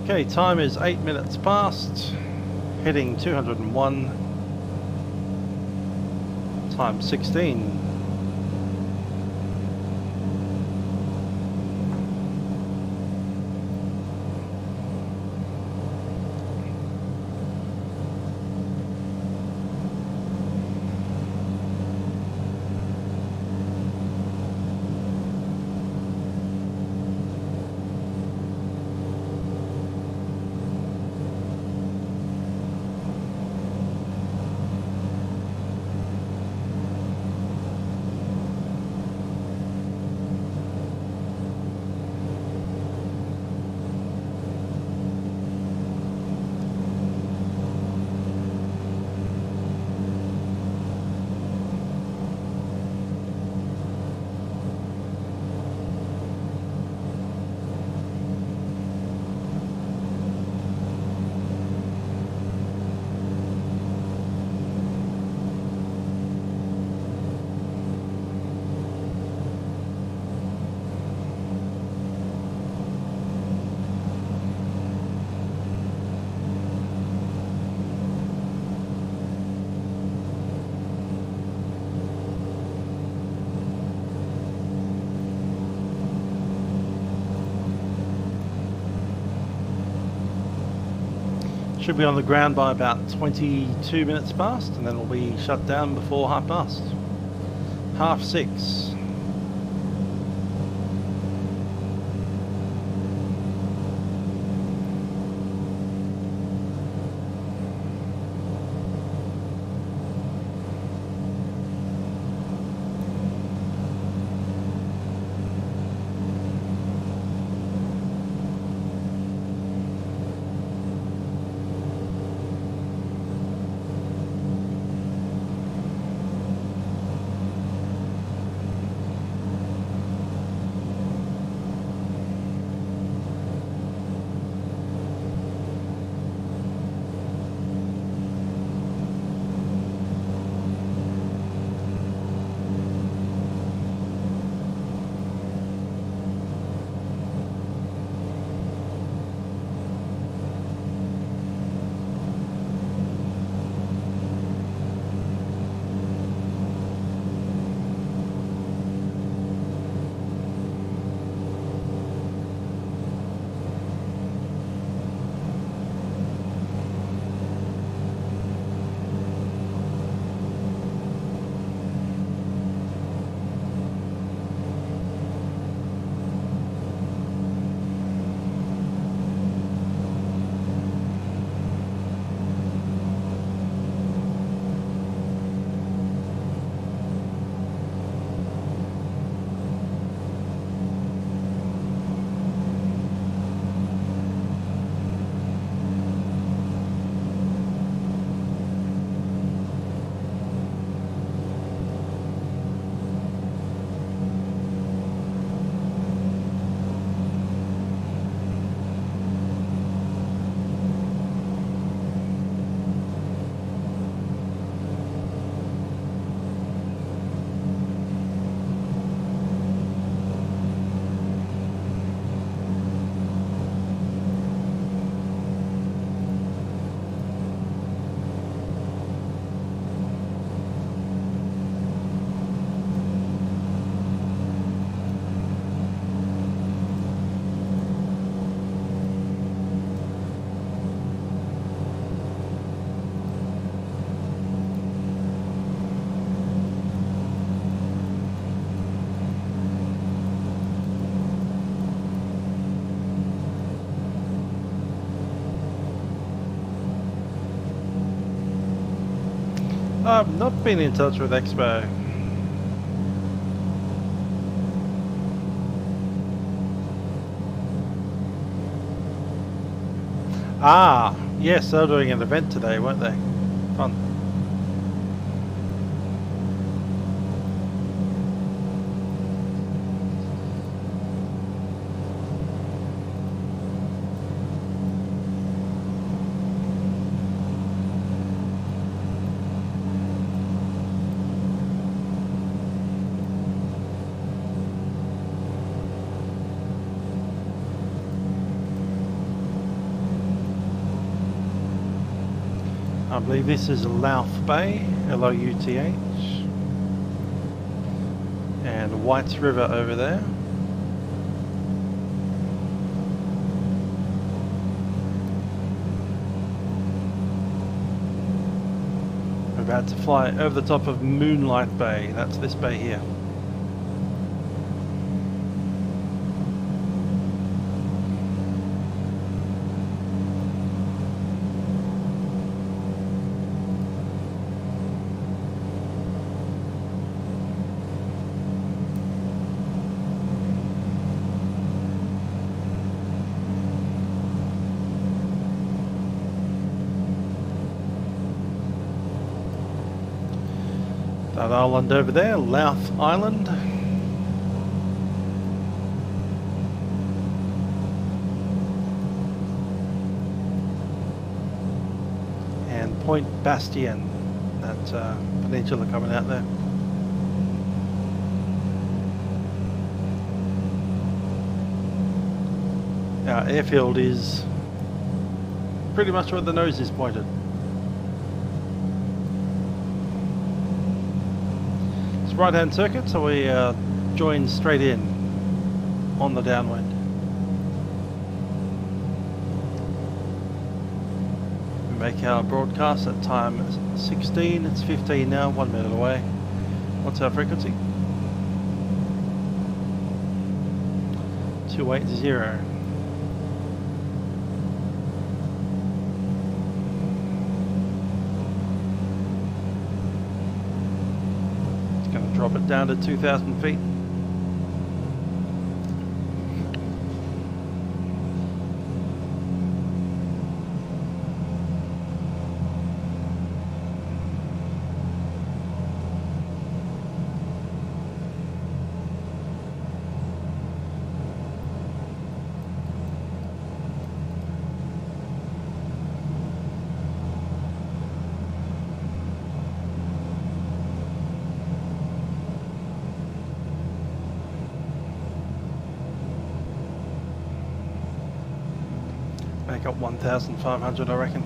Okay, time is 8 minutes past, heading 201, time 16. Should be on the ground by about 22 minutes past, and then we'll be shut down before 6:30. 6:30. I've not been in touch with Expo. Ah, yes, they were doing an event today, weren't they? Fun. I believe this is Louth Bay, L-O-U-T-H, and White's River over there. We're about to fly over the top of Moonlight Bay, that's this bay here. That island over there, Louth Island. And Point Bastien, that peninsula coming out there. Our airfield is pretty much where the nose is pointed. Right hand circuit, so we join straight in on the downwind. We make our broadcast at time 16, it's 15 now, 1 minute away. What's our frequency? 280. Drop it down to 2,000 feet. Make up 1,500, I reckon.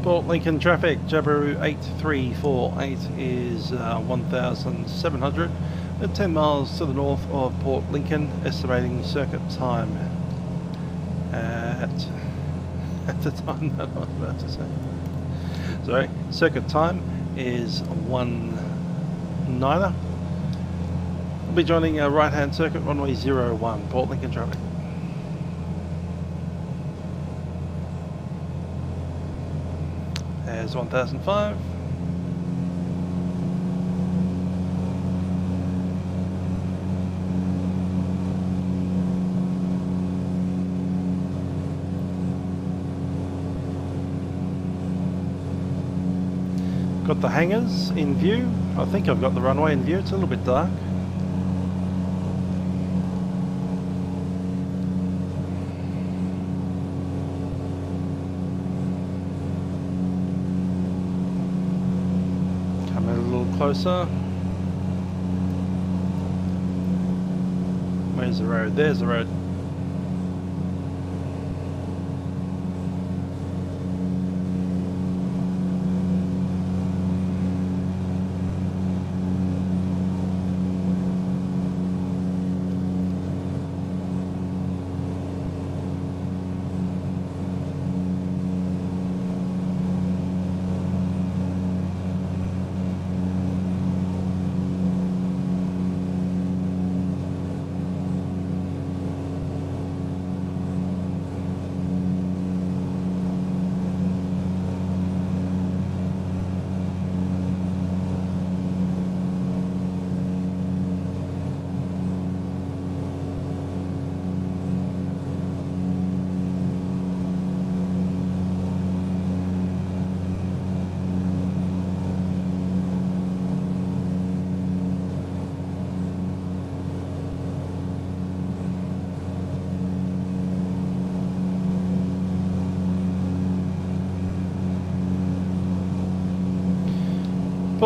Port Lincoln traffic, Jabiru 8348 is 1,700 at 10 miles to the north of Port Lincoln, estimating circuit time at the time that I was about to say. Sorry, circuit time is 1-9er. We'll be joining our right hand circuit, runway 01, Port Lincoln traffic. There's 1,005. Got the hangars in view. I think I've got the runway in view. It's a little bit dark. Come in a little closer. Where's the road? There's the road.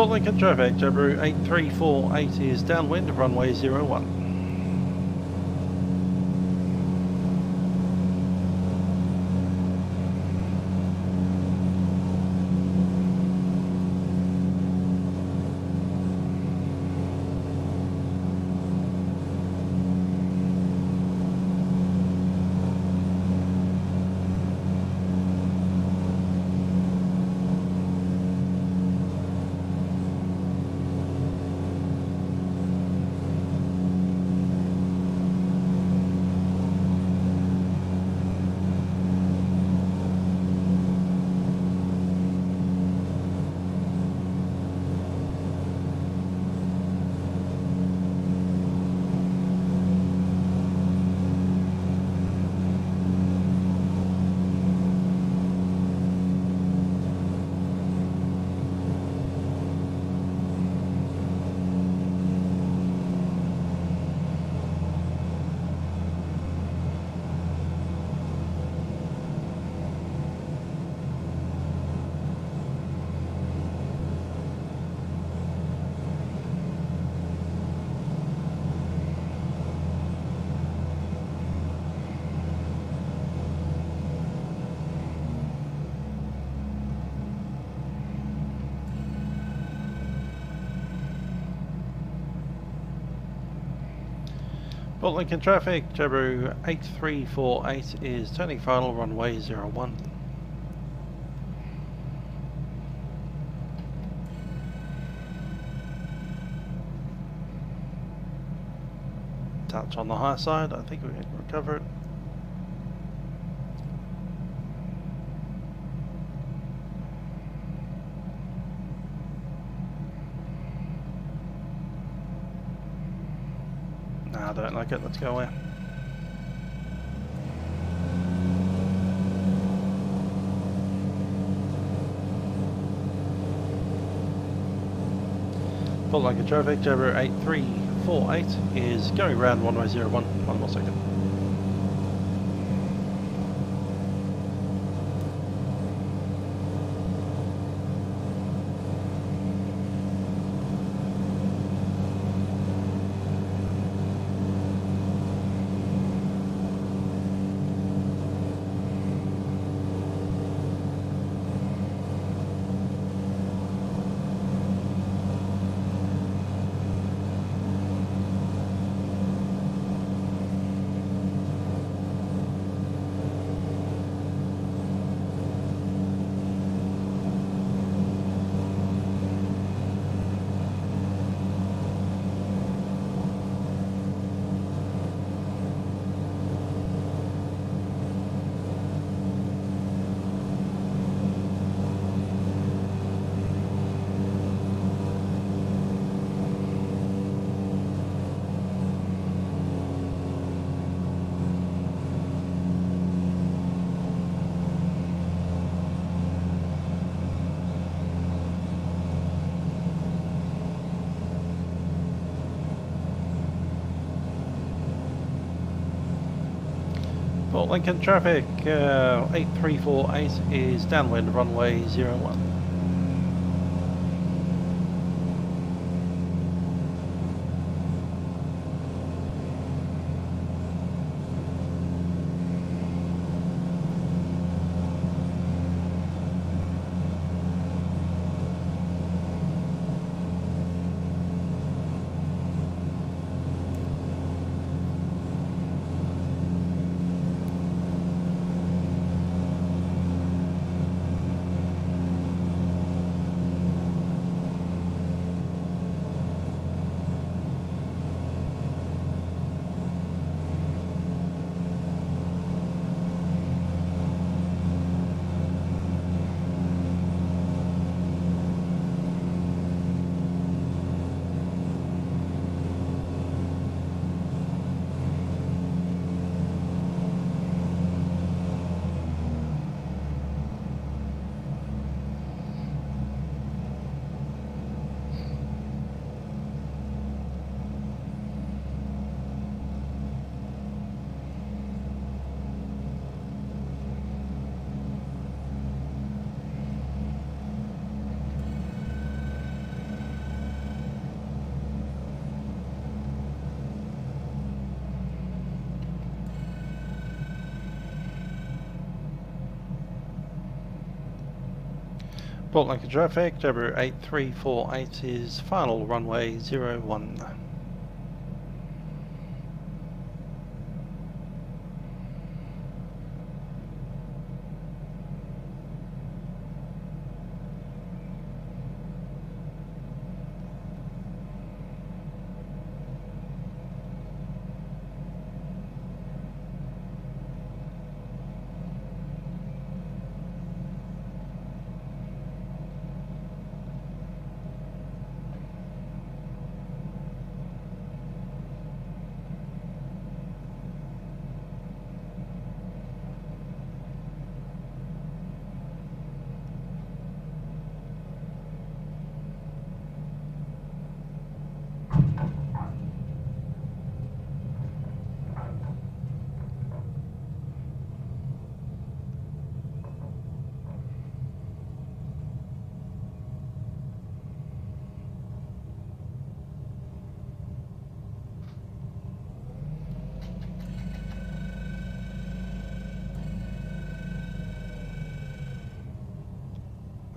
Port Lincoln traffic, Jabiru 8348 is downwind, runway 01. Port Lincoln traffic, Jabiru 8348 is turning final, runway 01. Touch on the high side, I think we can recover it. I don't like it, let's go away. Port Lincoln traffic, Jabiru 8348 is going round runway 01. One more second. Port Lincoln traffic, 8348 is downwind, runway 01. Port Lincoln traffic, Jabiru 8348 is final runway 01.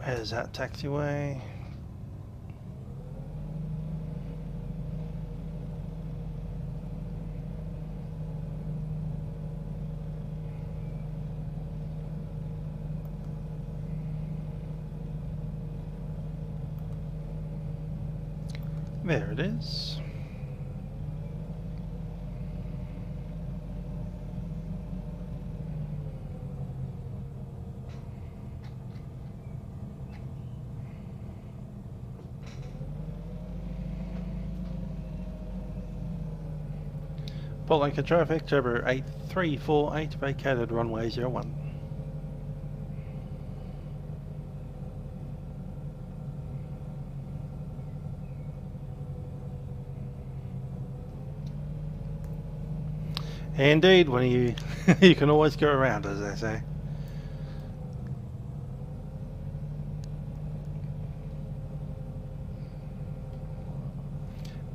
Where's that taxiway? There it is. Port Lincoln traffic, Jabiru 8348, vacated runway 01. Indeed, when you you can always go around, as they say.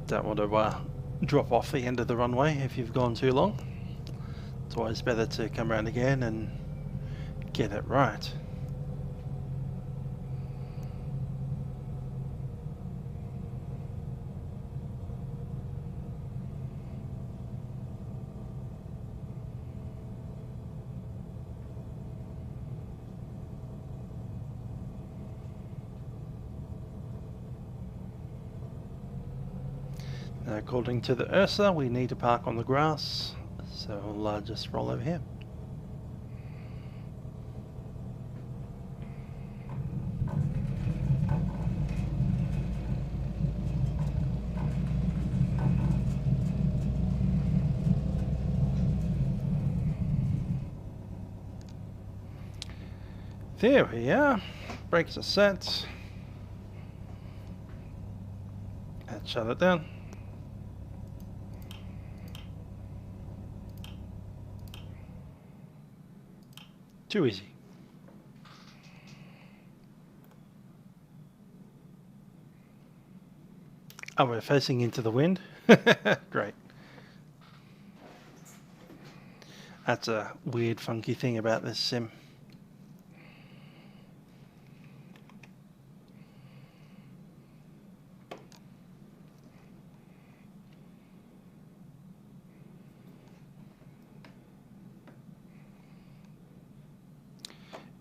Don't want to drop off the end of the runway if you've gone too long. It's always better to come around again and get it right. Now, according to the Ursa, we need to park on the grass, so I'll just roll over here. There we are. Brakes are set. Let's shut it down. Too easy. Oh, we're facing into the wind? Great. That's a weird, funky thing about this sim.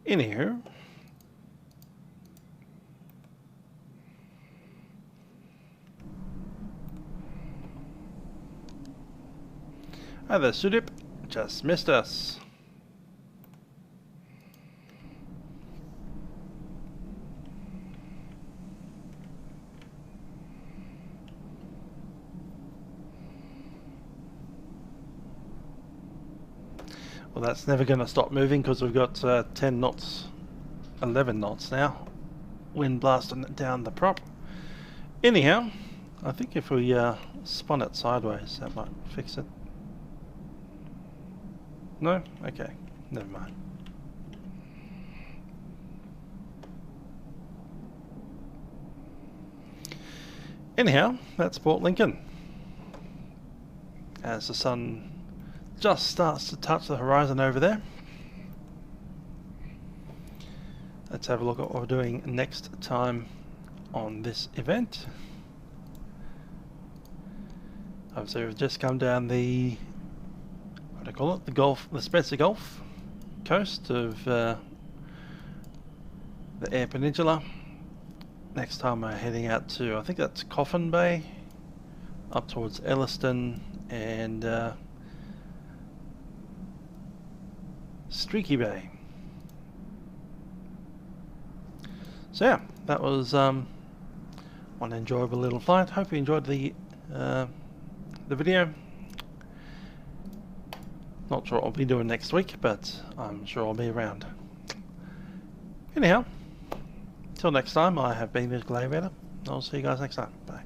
In here, hi there, Sudip, just missed us. Well, that's never going to stop moving because we've got 10 knots, 11 knots now. Wind blasting it down the prop. Anyhow, I think if we spun it sideways, that might fix it. No? Okay, never mind. Anyhow, that's Port Lincoln. As the sun just starts to touch the horizon over there. let's have a look at what we're doing next time on this event. Obviously we've just come down the, what do I call it, the Spencer Gulf coast of the Eyre Peninsula. Next time we're heading out to, I think that's Coffin Bay, up towards Elliston and Streaky Bay. So yeah, that was one enjoyable little flight. Hope you enjoyed the video. Not sure what I'll be doing next week, but I'm sure I'll be around. Anyhow, till next time, I have been the Cleve. I'll see you guys next time. Bye.